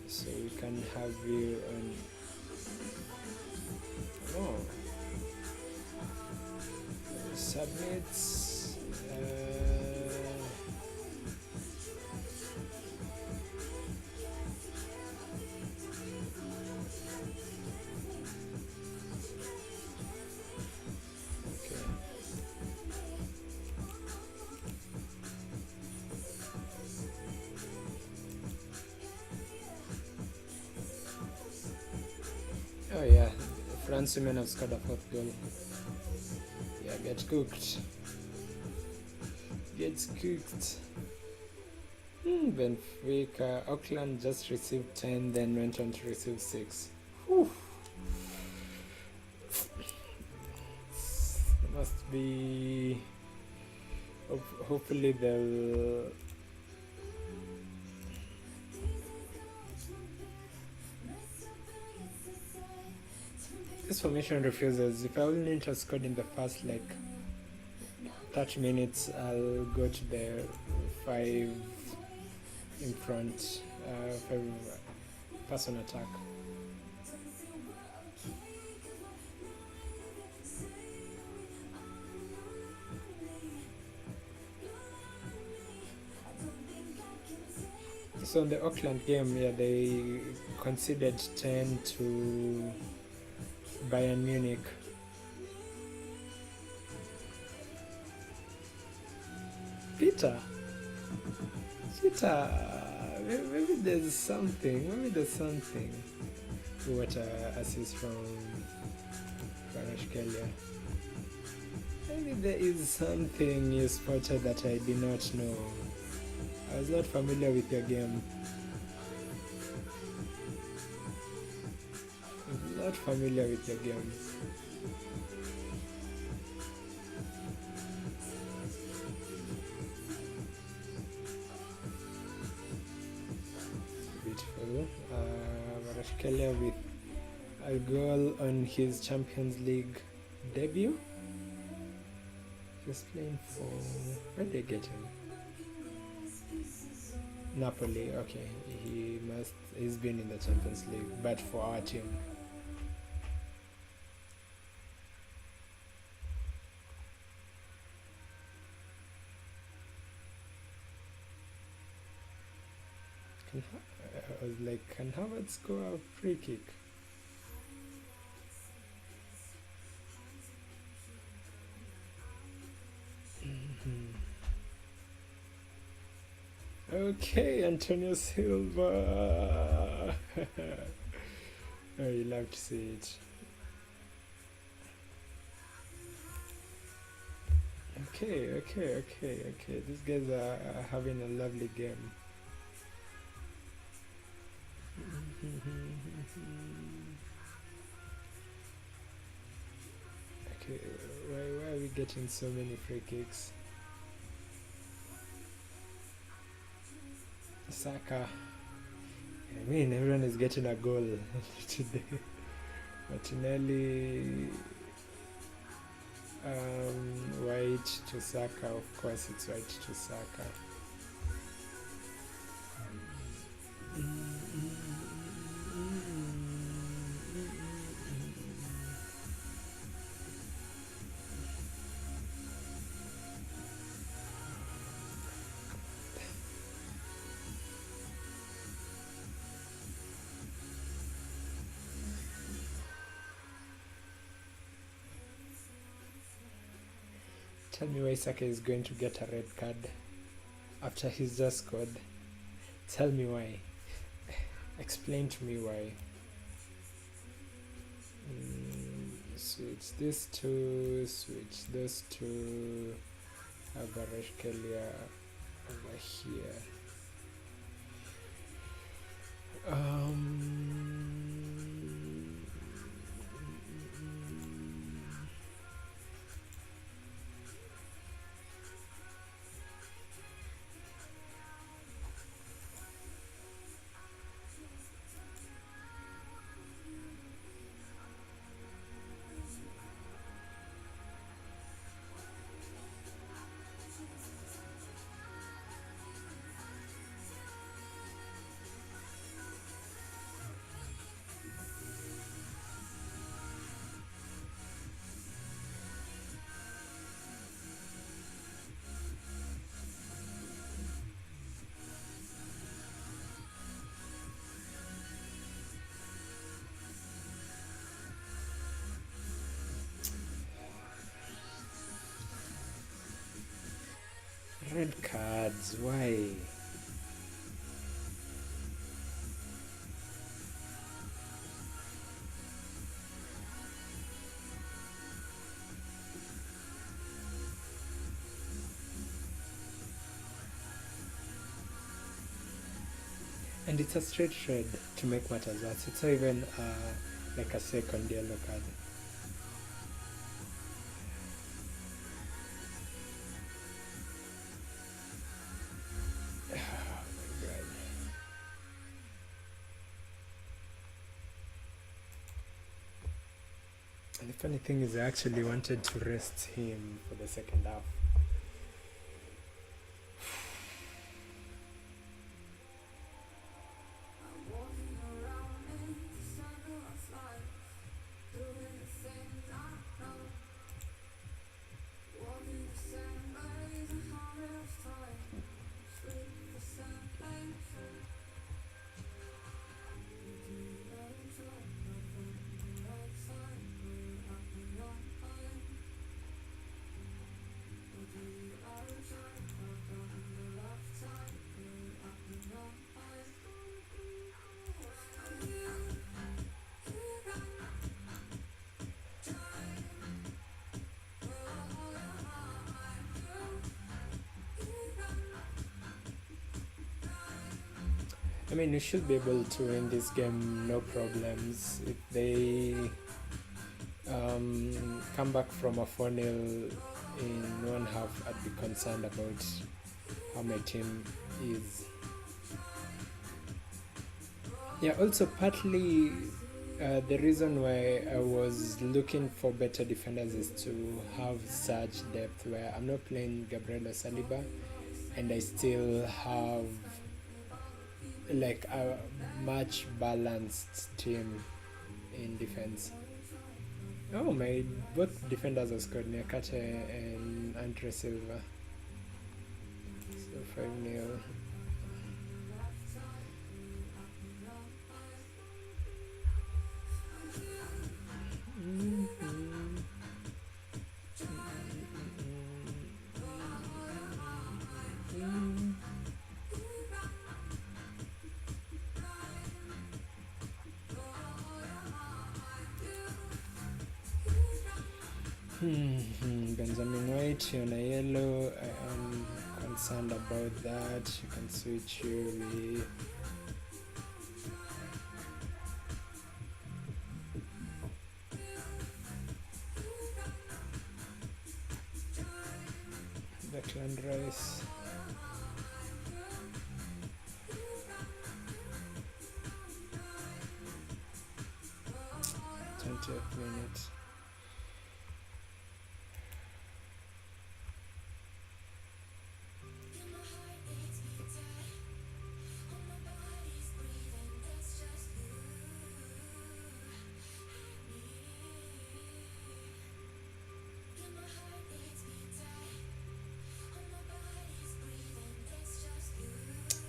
so we can have you on. Oh, submits. Oh yeah, France women have scored a 4th goal. Yeah, get cooked. Gets cooked. Benfica, Auckland just received 10, then went on to receive 6. Whew. must be. Hopefully they'll. This formation refuses. If I wouldn't have scored in the first 30 minutes, I'll go to the 5 in front, 5-person attack. So in the Auckland game, they conceded 10 to Bayern Munich. Peter, maybe there's something. What assist from Kvaratskhelia. Maybe there is something you spotted that I did not know. I was not familiar with your game. Beautiful. Kvaratskhelia with a goal on his Champions League debut. He's playing for... where did they get him? Napoli. Okay, he's been in the Champions League, but for our team. I was like, can Havertz score a free kick? Okay, Antonio Silva. Oh, you love to see it. Okay. These guys are having a lovely game. Okay, why are we getting so many free kicks? Saka. I mean, everyone is getting a goal today. Martinelli, White to Saka. Of course, it's White to Saka. Tell me why Saka is going to get a red card after he's just scored. Tell me why. Explain to me why. Switch this to switch those two. Kvaratskhelia over here. Red cards, why? And it's a straight red to make matters worse. It's not even like a second yellow card. And the funny thing is, I actually wanted to rest him for the second half. I mean, you should be able to win this game, no problems. If they come back from a 4-0 in one half, I'd be concerned about how my team is. Yeah, also partly the reason why I was looking for better defenders is to have such depth where I'm not playing Gabriel Saliba and I still have like a much balanced team in defense. Oh, my both defenders are scored, Nyakate and Andre Silva. So 5-0. Benjamin White on a yellow. I am concerned about that. You can switch Yuri. Declan Rice. 20th minute.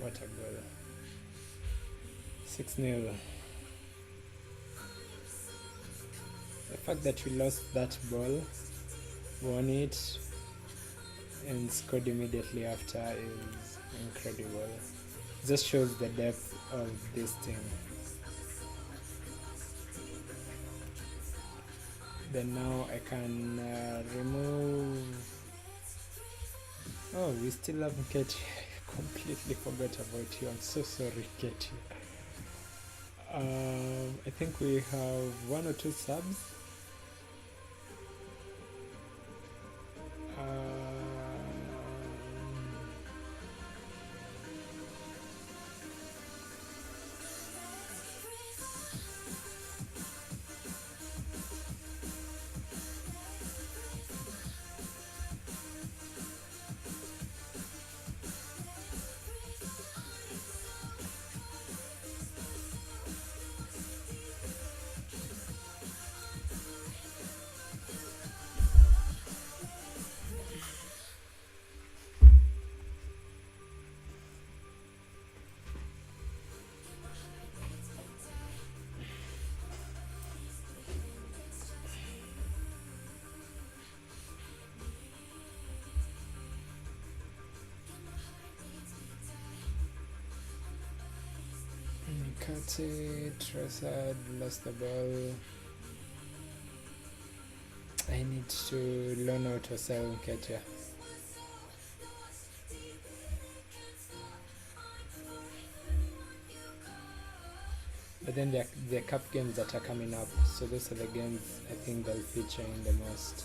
What a goal. 6-0. The fact that we lost that ball, won it, and scored immediately after is incredible. It just shows the depth of this team. Then now I can remove... Oh, we still have Nketiah. I completely forgot about you. I'm so sorry, Nketiah. I think we have 1 or 2 subs. Kati, Trossard lost the ball. I need to loan out or sell Nketiah. But then there are cup games that are coming up, so those are the games I think they'll feature in the most.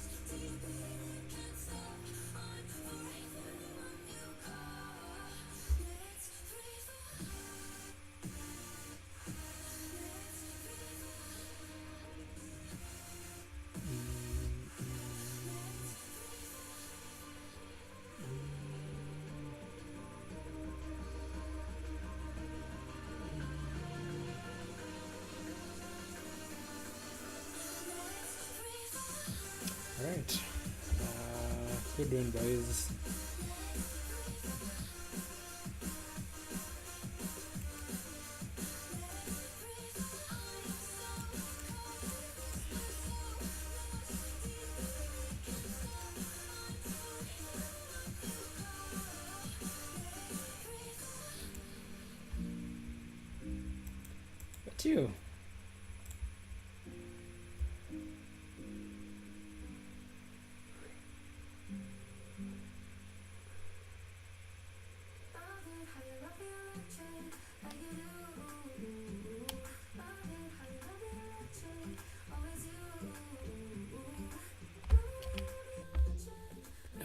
Good win, boys. But you.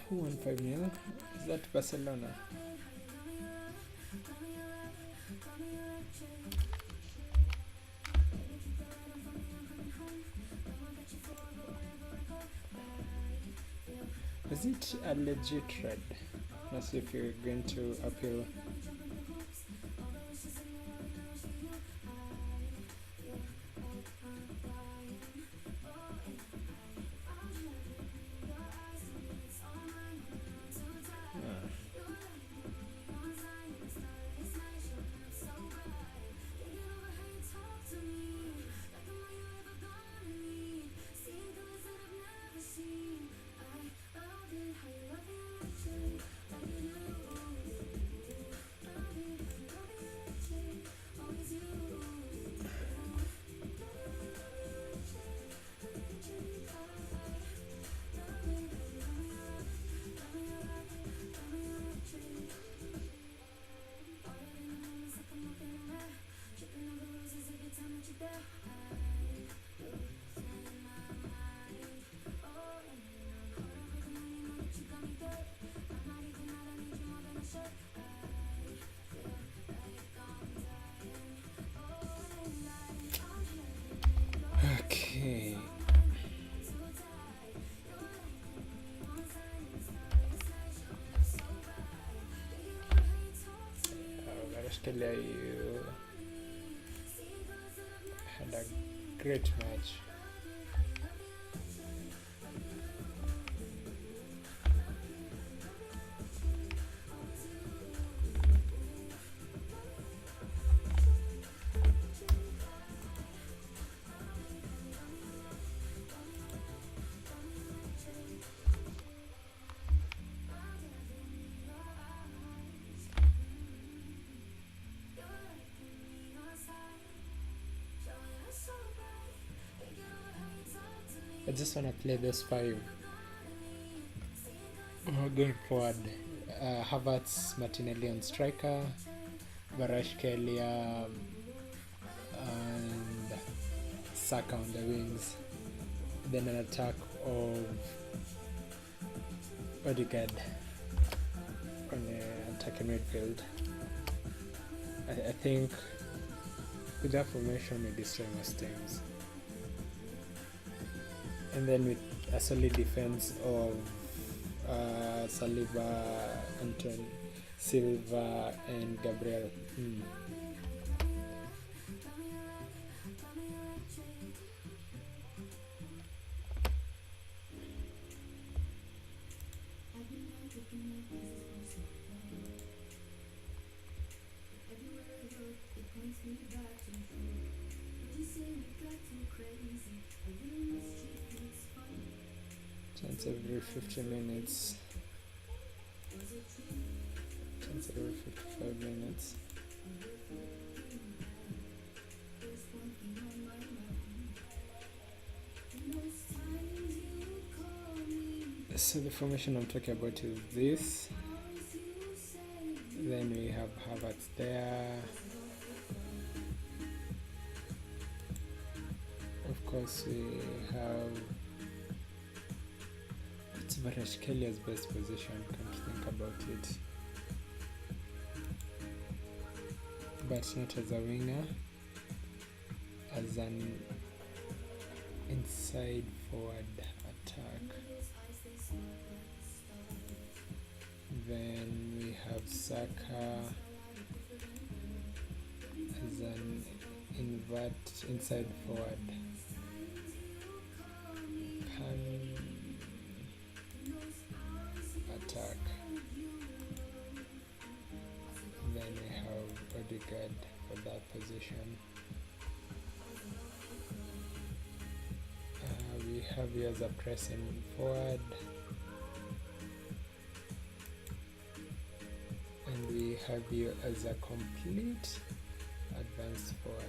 Who won 5-0? Is that Barcelona? Is it a legit red? Let's see if you're going to appeal. Okay. Australia, you had a great match. I just want to play those 5 going forward. Havertz, Martinelli on striker, Kvaratskhelia, and Saka on the wings. Then an attack of Odegaard on the attacking midfield. I think with that formation we destroy most teams. And then with a solid defense of Saliba, Anton Silva, and Gabriel. Chance every 50 minutes. Chance every 55 minutes. So the formation I'm talking about is this. Then we have Havertz there. Of course we have Kvaratskelia's best position, come to think about it, but not as a winger, as an inside forward attack. Then we have Saka as an inside forward. position. We have you as a pressing forward, and we have you as a complete advanced forward.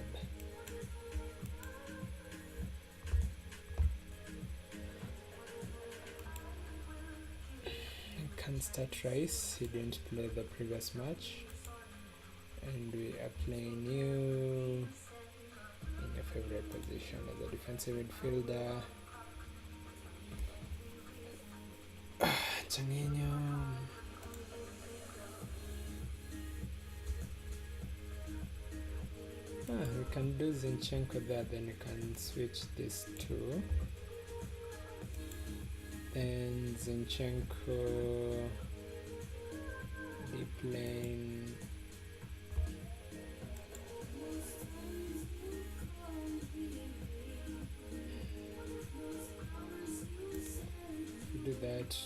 You can start Rice, he didn't play the previous match, and we are playing you in your favorite position as a defensive midfielder. Changenyo. We can do Zinchenko there, then we can switch this to. Then Zinchenko, deep lane. If you do that,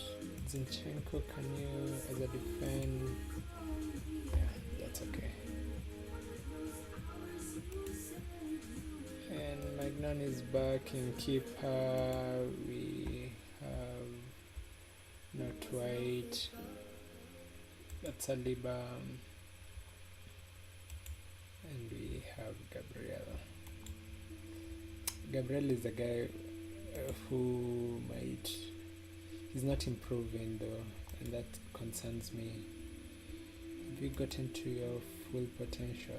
Zinchenko, can you as a defend? Yeah, that's okay. And Magnan is back in keeper. We have not White. That's Saliba. And we have Gabriel. Gabriel is a guy who might. He's not improving though, and that concerns me. Have you gotten to your full potential?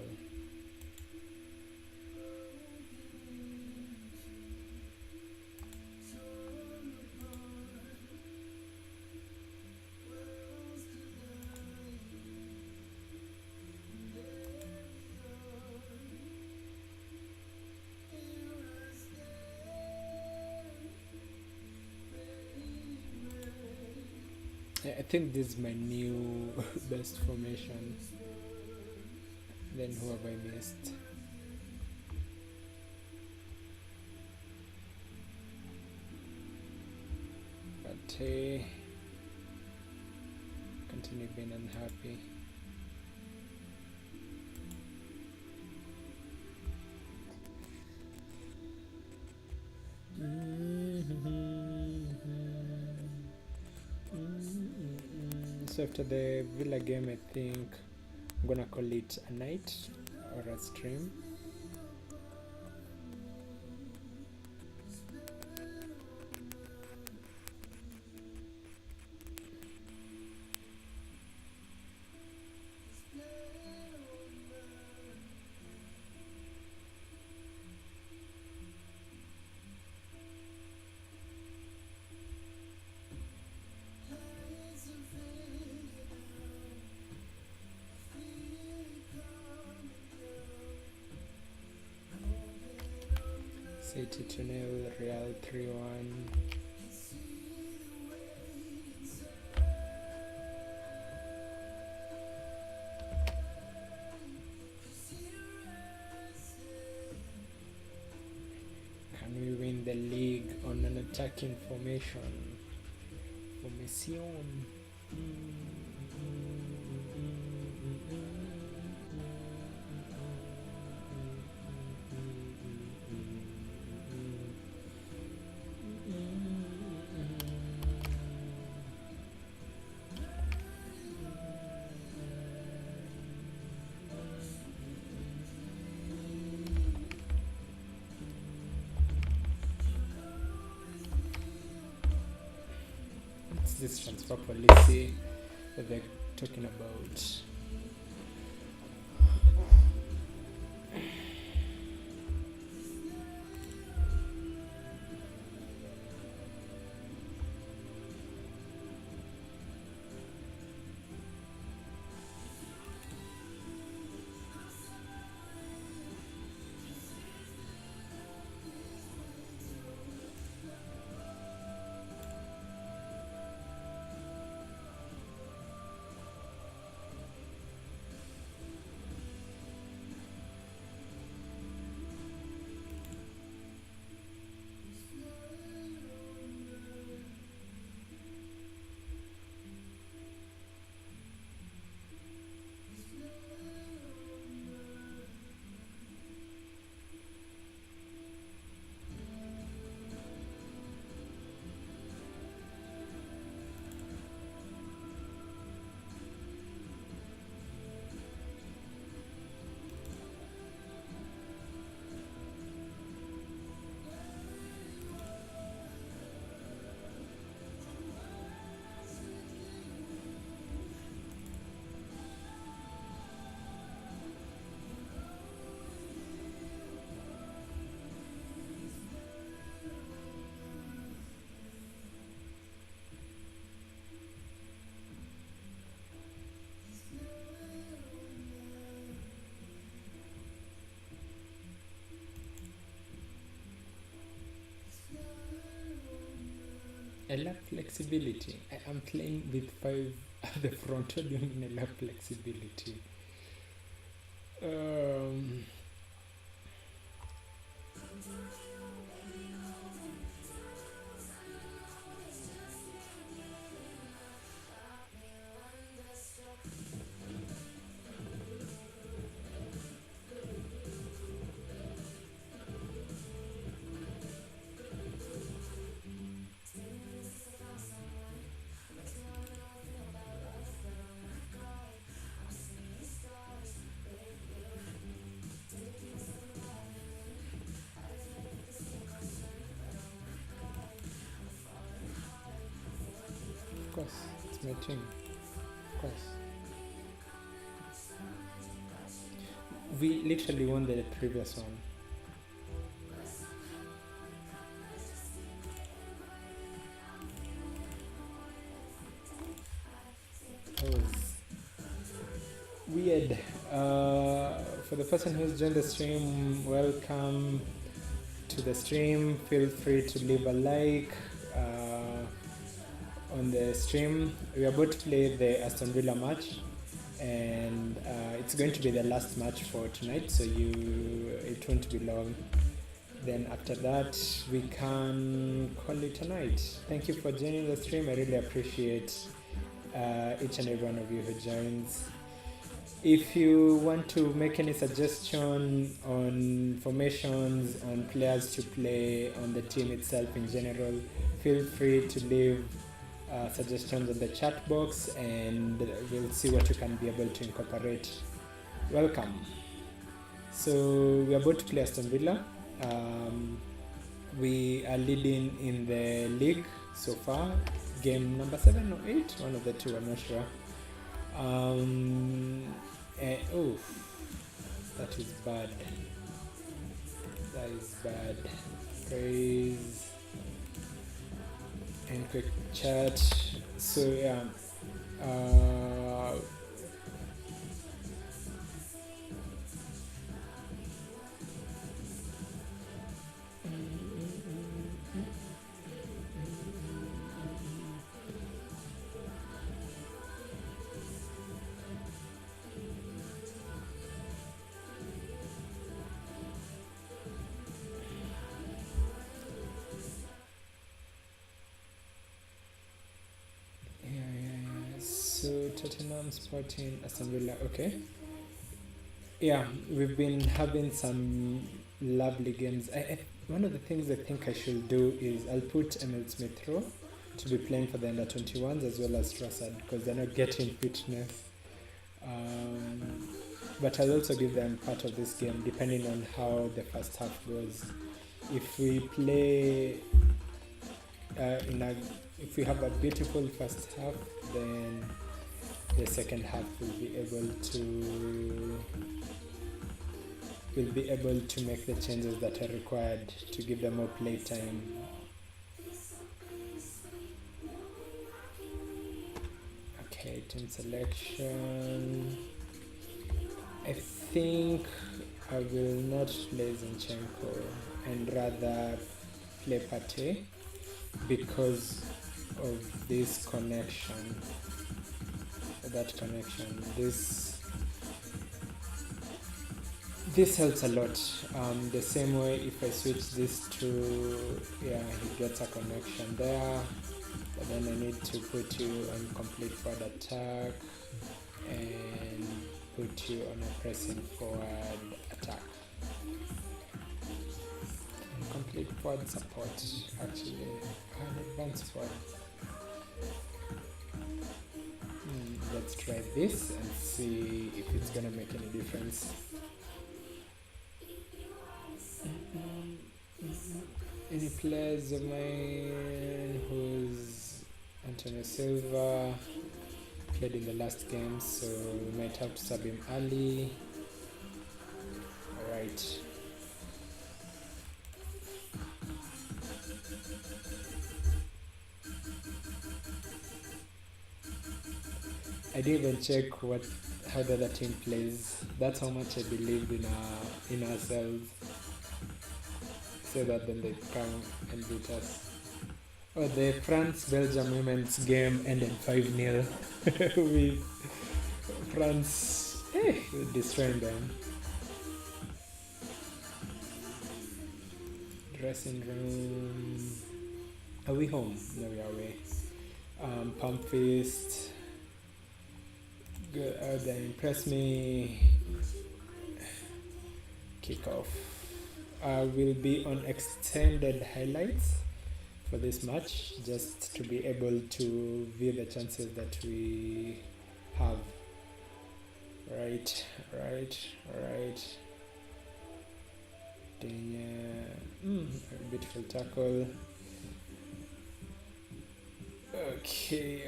I think this is my new best formation. Then who have I missed? But continue being unhappy. So after the Villa game, I think I'm gonna call it a night or a stream. City 2-0, Real 3-1. Can we win the league on an attacking formation? Formation. This transfer policy that they're talking about. I love flexibility. I'm playing with 5 at the front. What do you mean I love flexibility? Um, of course, it's my team. Of course. We literally won the previous one. That was weird. For the person who's joined the stream, welcome to the stream. Feel free to leave a like on the stream. We are about to play the Aston Villa match, and it's going to be the last match for tonight, so it won't be long. Then after that, we can call it a night. Thank you for joining the stream. I really appreciate each and every one of you who joins. If you want to make any suggestion on formations, on players to play, on the team itself in general, feel free to leave suggestions in the chat box, and we'll see what you can be able to incorporate. Welcome. So we are about to play Aston Villa. We are leading in the league so far. Game number 7 or 8, one of the two, I'm not sure. That is bad. That is bad. Praise and quick chat. So yeah, so Tottenham, Sporting, Aston Villa. Okay. Yeah, we've been having some lovely games. One of the things I think I should do is I'll put Emil Smith Rowe to be playing for the under 21s as well as Trossard, because they're not getting fitness. But I'll also give them part of this game depending on how the first half goes. If we play if we have a beautiful first half, then the second half will be able to make the changes that are required to give them more play time. Okay, team selection. I think I will not play Zinchenko and rather play Partey because of this connection. That connection. This helps a lot. The same way if I switch this to, yeah, he gets a connection there, but then I need to put you on complete forward attack and put you on a pressing forward attack. And complete forward support, actually, an advanced forward. Let's try this and see if it's gonna make any difference. Any players of mine who's Antonio Silva played in the last game, so we might have to sub him early. Alright. I didn't even check how the other team plays. That's how much I believe in ourselves. So that then they come and beat us. Oh, the France-Belgium women's game ended 5-0 with France destroying them. Dressing room. Are we home? No, we are away. Pump fist. Good. They impress me. Kickoff. Will be on extended highlights for this match, just to be able to view the chances that we have. Right. Beautiful tackle. Okay.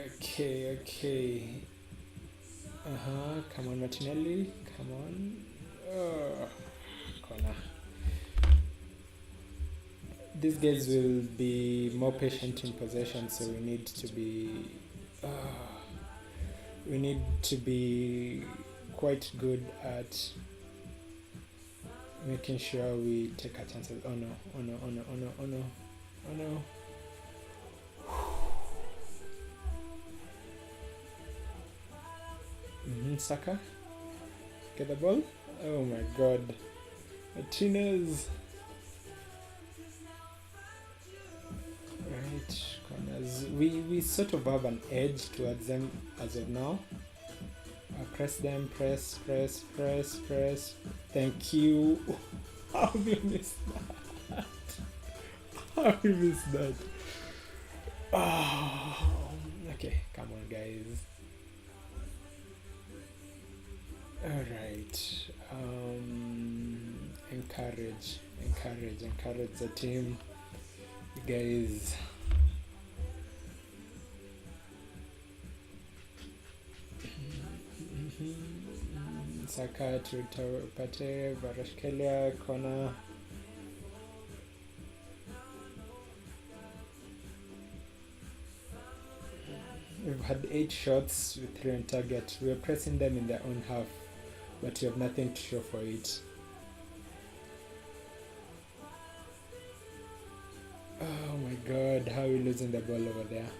Come on, Martinelli. Come on. Corner. These guys will be more patient in possession, so we need to be quite good at making sure we take our chances. Oh no. Saka, get the ball. Oh my god, Martinez. Right, corners. We sort of have an edge towards them as of now. Press them, press. Thank you. How have you missed that? Oh, okay, come on, guys. All right. Encourage the team, you guys. Saka to Pate, Varashkelia, corner. We've had 8 shots with 3 on target. We're pressing them in their own half, but you have nothing to show for it. Oh my god, how are we losing the ball over there?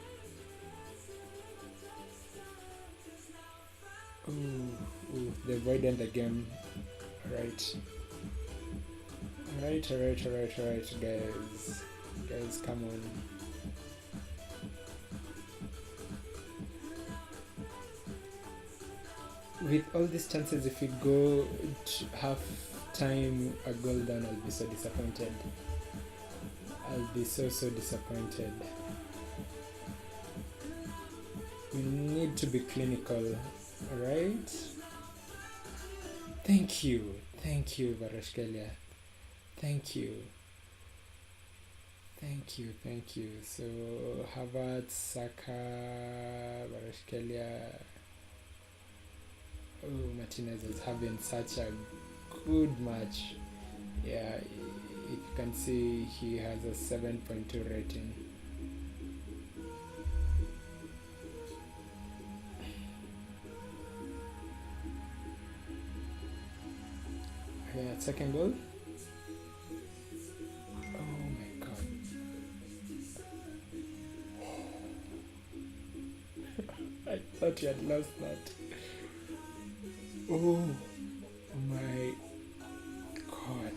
Ooh, they avoided the game. Right, guys, come on. With all these chances, if we go to half time a goal down, I'll be so disappointed. I'll be so disappointed. We need to be clinical, alright? Thank you, Varashkelia. Thank you. So Havertz, Saka, Varashkelia. Oh, Martinez is having such a good match. Yeah, if you can see, he has a 7.2 rating. Yeah, second goal. Oh my god. I thought you had lost that. Oh my god.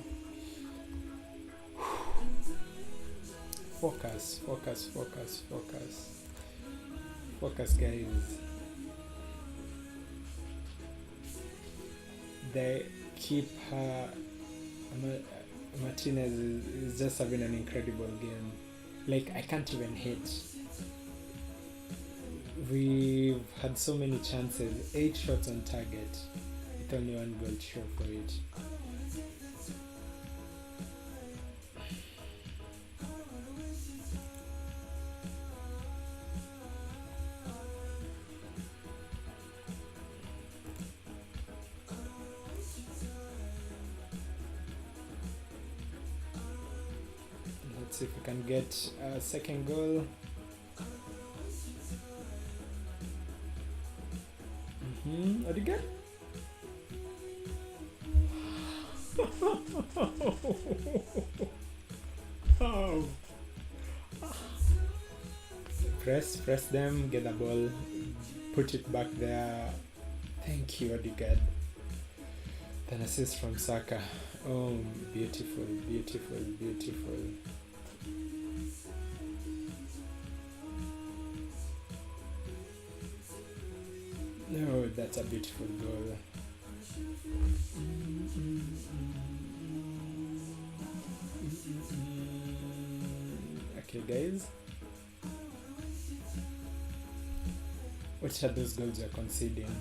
Focus, guys. The keeper Martinez is just having an incredible game. Like, I can't even hit. We've had so many chances, 8 shots on target, with only 1 goal to show for it. Let's see if we can get a second goal. Again? Oh. press them, get the ball, put it back there. Thank you, Odegaard. An assist from Saka. Oh, beautiful. No, that's a beautiful goal. Okay, guys. What are those goals you're conceding?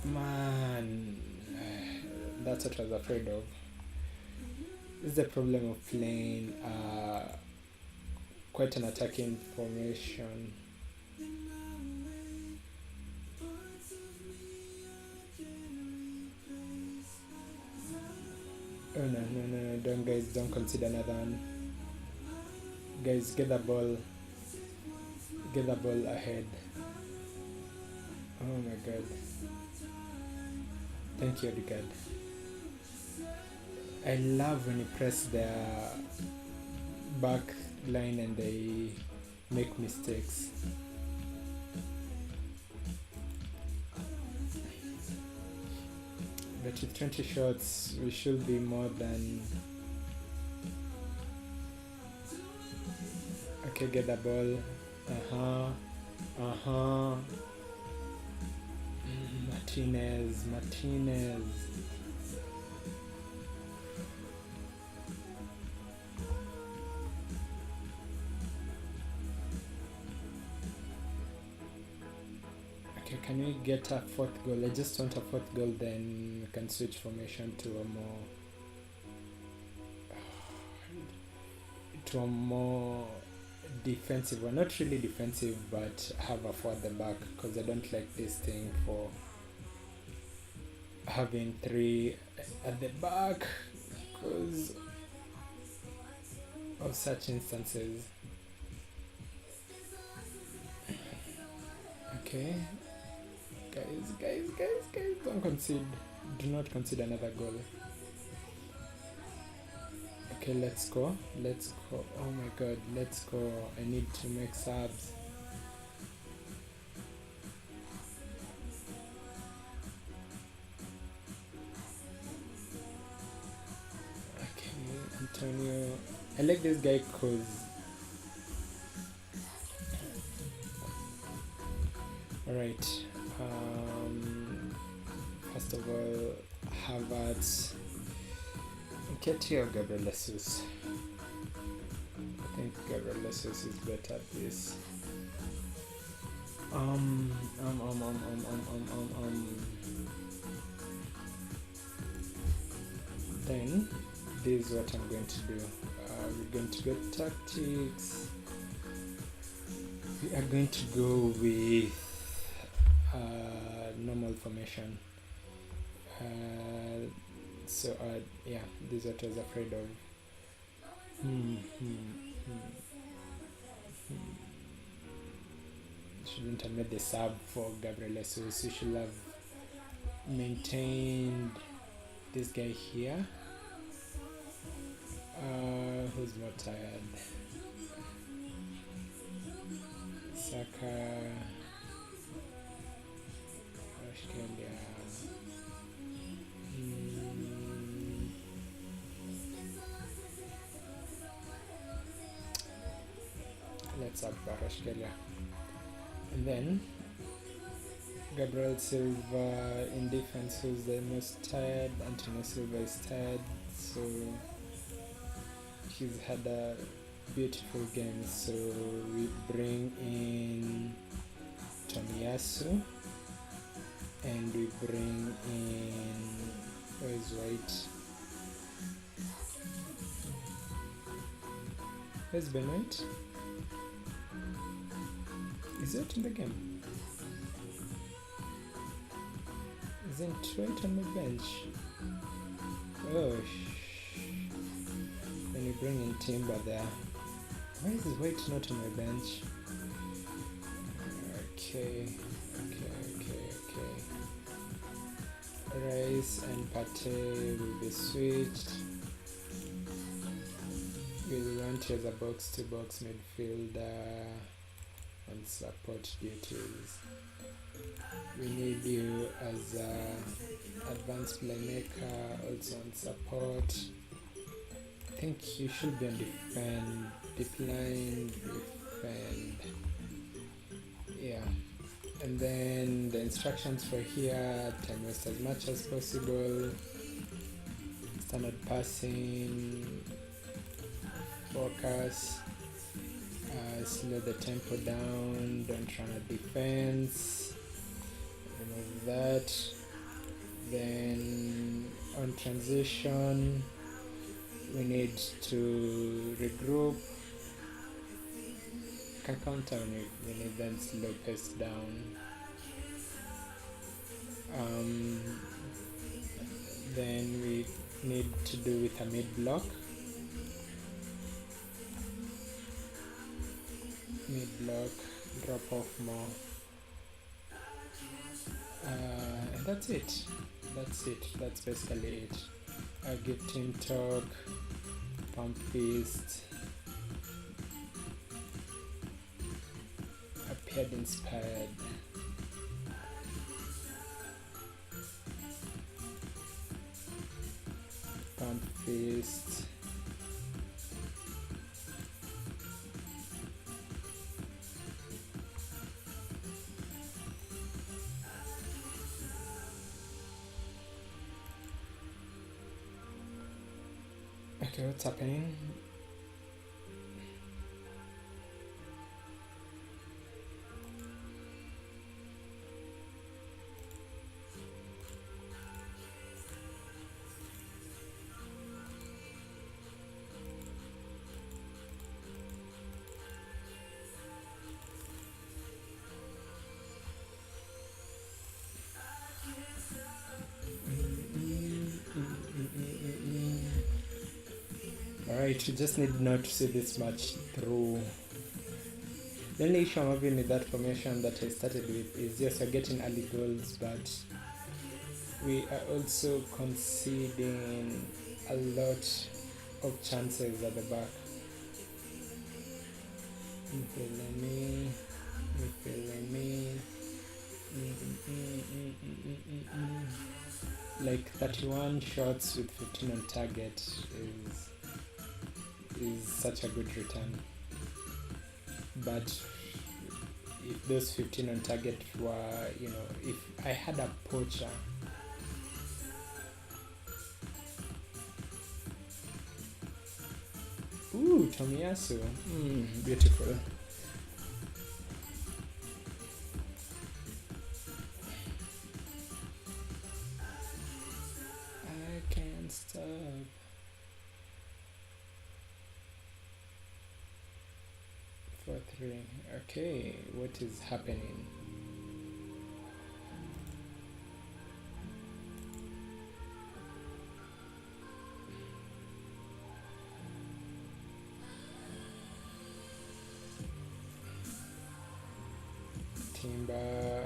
Man, that's what I was afraid of. This is the problem of playing quite an attacking formation. Oh no, don't guys, don't consider another one. Guys, get the ball ahead. Oh my god. Thank you, Odegaard. I love when you press their back line and they make mistakes. But with 20 shots, we should be more than... Okay, get the ball. Martinez. Okay, can we get a fourth goal? I just want a fourth goal, then we can switch formation to a more defensive one. Not really defensive, but have a four at the back, because I don't like this thing for having three at the back because of such instances. Okay, guys, don't concede. Do not concede another goal. Okay, let's go. Oh my god, let's go. I need to make subs. Okay, Antonio. I like this guy because alright. First of all, Havertz. Nketiah or Gabriel Jesus? I think Gabriel Jesus is better at this. Then this is what I'm going to do. We're going to go tactics. We are going to go with normal formation. So yeah, this is what I was afraid of. Shouldn't have made the sub for Gabriel Jesus. You should have maintained this guy here. Who's more tired? Saka. Let's have Barashkelia. And then Gabriel Silva in defense, who's the most tired. Antonio Silva is tired, so he's had a beautiful game. So we bring in Tomiyasu and we bring in, where's White? Where's Ben White? Is it in the game? Isn't White on my bench? Oh, when you bring in Timber there. Why is White not on my bench? Okay. Rice and Pate will be switched. We'll want you as a box-to-box midfielder on support duties. We need you as an advanced playmaker, also on support. I think you should be on defend, defend. Yeah. And then the instructions for here: time waste as much as possible, standard passing, focus, slow the tempo down, don't run a defense, remove that. Then on transition we need to regroup, can counter we need then slow pace down. Then we need to do with a mid block, drop off more, and that's it. That's basically it. I'll give team talk, pump fist, appeared inspired. Pump fist. Okay, what's happening? Alright, you just need not to see this match through. The only issue I'm having with that formation that I started with is yes, you're getting early goals, but we are also conceding a lot of chances at the back. Like 31 shots with 15 on target is such a good return. But if those 15 on target were, if I had a poacher, ooh, Tomiyasu, beautiful. I can't stop. For 3. Okay, what is happening? Timber.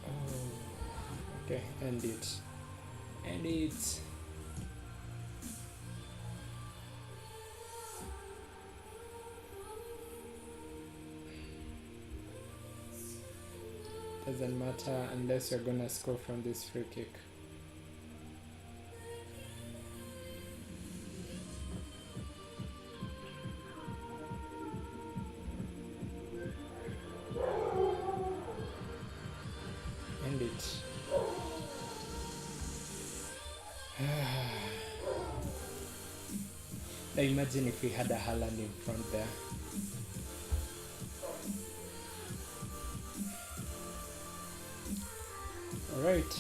Oh, okay, end it. Doesn't matter unless you're gonna score from this free kick. End it. Now imagine if we had a Haaland in front there. Alright.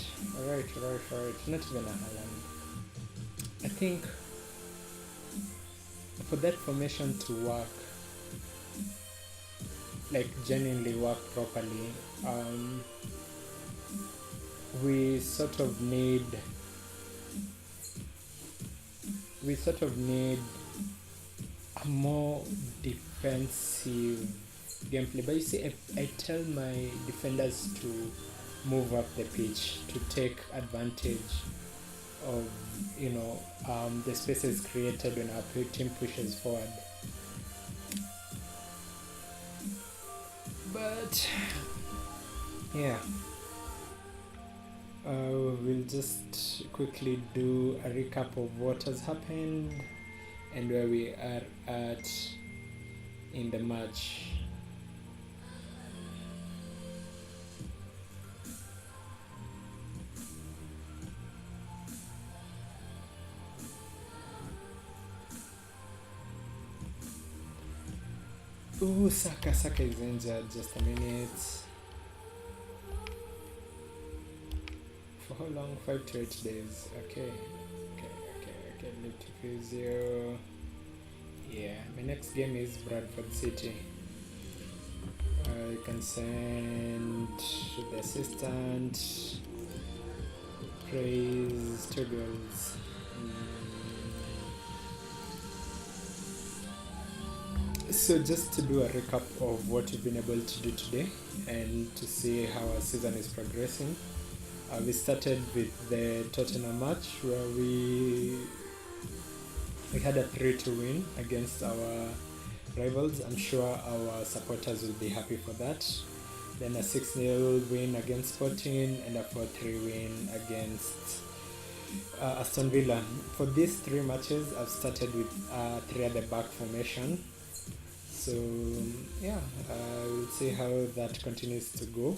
Not even a Haaland. I think for that formation to work, like genuinely work properly, we sort of need a more defensive gameplay. But you see, I tell my defenders to move up the pitch to take advantage of the spaces created when our team pushes forward. But yeah, we'll just quickly do a recap of what has happened and where we are at in the match. Oh, Saka is injured. Just a minute. For how long? 5 to 8 days. Okay. Need to physio. Yeah, my next game is Bradford City. You can send the assistant. Praise 2 goals. So just to do a recap of what we've been able to do today and to see how our season is progressing. We started with the Tottenham match where we had a 3-2 win against our rivals. I'm sure our supporters will be happy for that. Then a 6-0 win against Sporting and a 4-3 win against Aston Villa. For these 3 matches, I've started with 3 at the back formation. So yeah, we'll see how that continues to go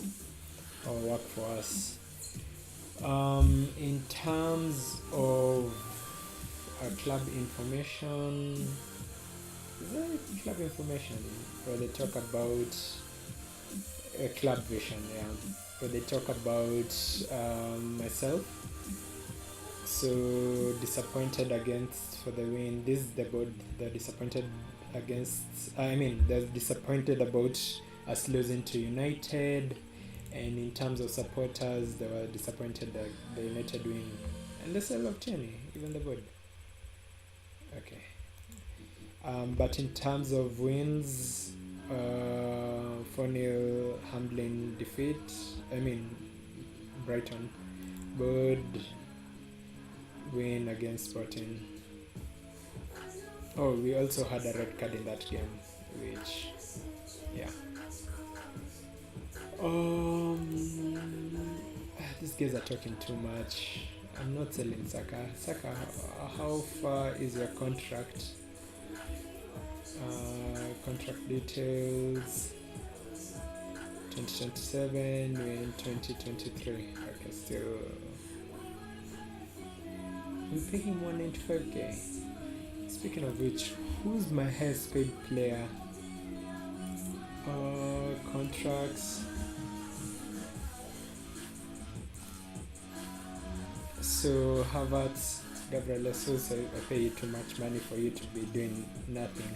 or work for us. In terms of club information, is there club information where they talk about club vision? Yeah, where they talk about myself. So disappointed against for the win. This is the board. They're disappointed against. They're disappointed about us losing to United, and in terms of supporters, they were disappointed that the United win, and the sale of Tierney, even the board. Okay. But in terms of wins, 4-0 humbling defeat. Brighton. Board win against Sporting. Oh, we also had a red card in that game, which, yeah. These guys are talking too much. I'm not selling Saka. Saka, how far is your contract? Contract details. 2027 in 2023. Okay, still. We pay him 195k. Speaking of which, who's my highest paid player? Contracts. So Havertz, Gabriel Jesus, I pay you too much money for you to be doing nothing.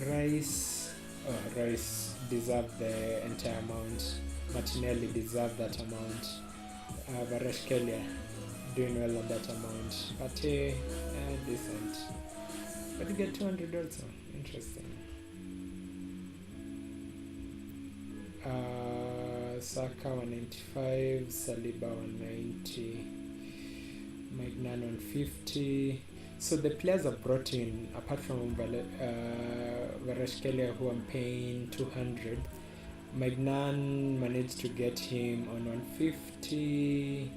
Rice deserved the entire amount. Martinelli deserved that amount. Varashkelia doing well on that amount. Pate, decent. But you get 200 also. Interesting. Saka 195, Saliba 190, Magnan 150. So the players I've brought in, apart from Varashkelia, who I'm paying 200, Magnan managed to get him on 150,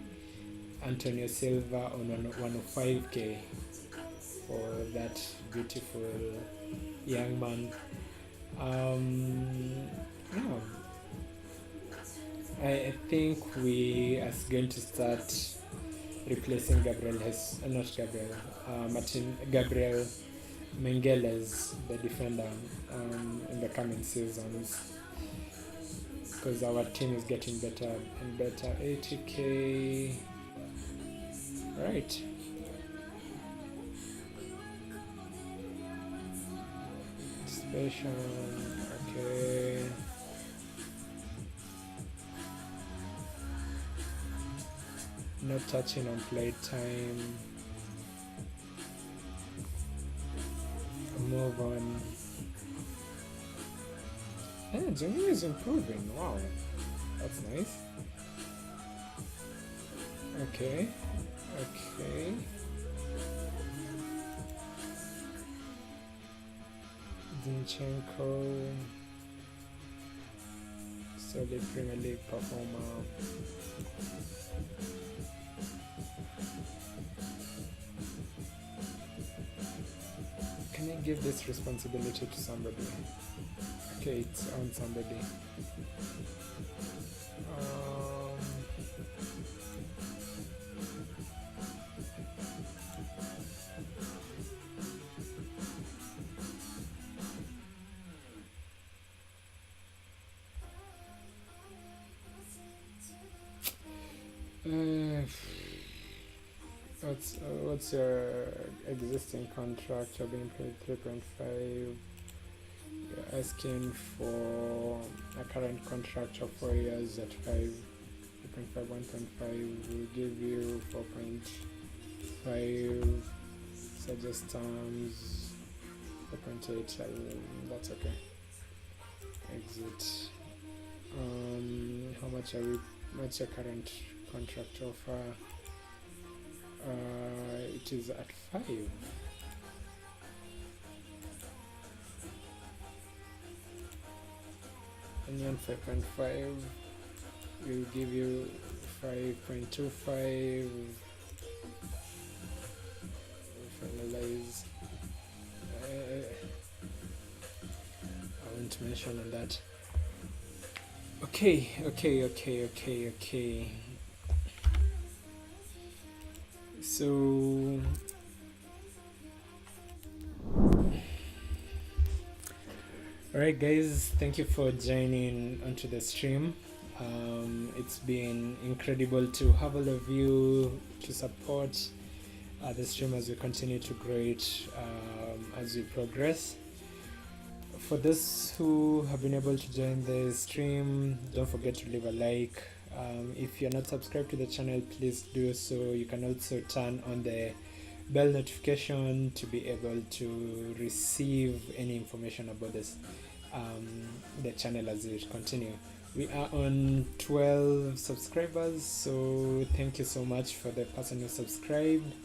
Antonio Silva on 105k for that beautiful young man. I think we are going to start replacing Gabriel Mengeles, the defender, in the coming seasons, because our team is getting better and better. 80k, right? Special, okay. not touching on playtime. Move on. Yeah, Jimmy is improving. Wow, that's nice. Okay. Zinchenko, solid Premier League performer. Can I give this responsibility to somebody? Okay, it's on somebody. What's your existing contract? You're being paid 3.5. You're asking for a current contract of 4 years at 5. 3.5, 1.5. We'll give you 4.5. Suggest terms 4.8. That's okay. Exit. How much are we? What's your current contract offer? It is at 5. And then 5.5, we'll give you 5.25. Finalize. I won't mention on that. Okay. So alright guys, thank you for joining onto the stream. It's been incredible to have all of you to support the stream as we continue to grow it, as we progress. For those who have been able to join the stream, don't forget to leave a like. If you're not subscribed to the channel, please do so. You can also turn on the bell notification to be able to receive any information about this, the channel as we continue. We are on 12 subscribers, so thank you so much for the person who subscribed.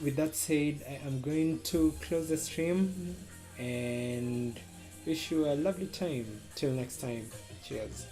With that said, I am going to close the stream and wish you a lovely time. Till next time, cheers.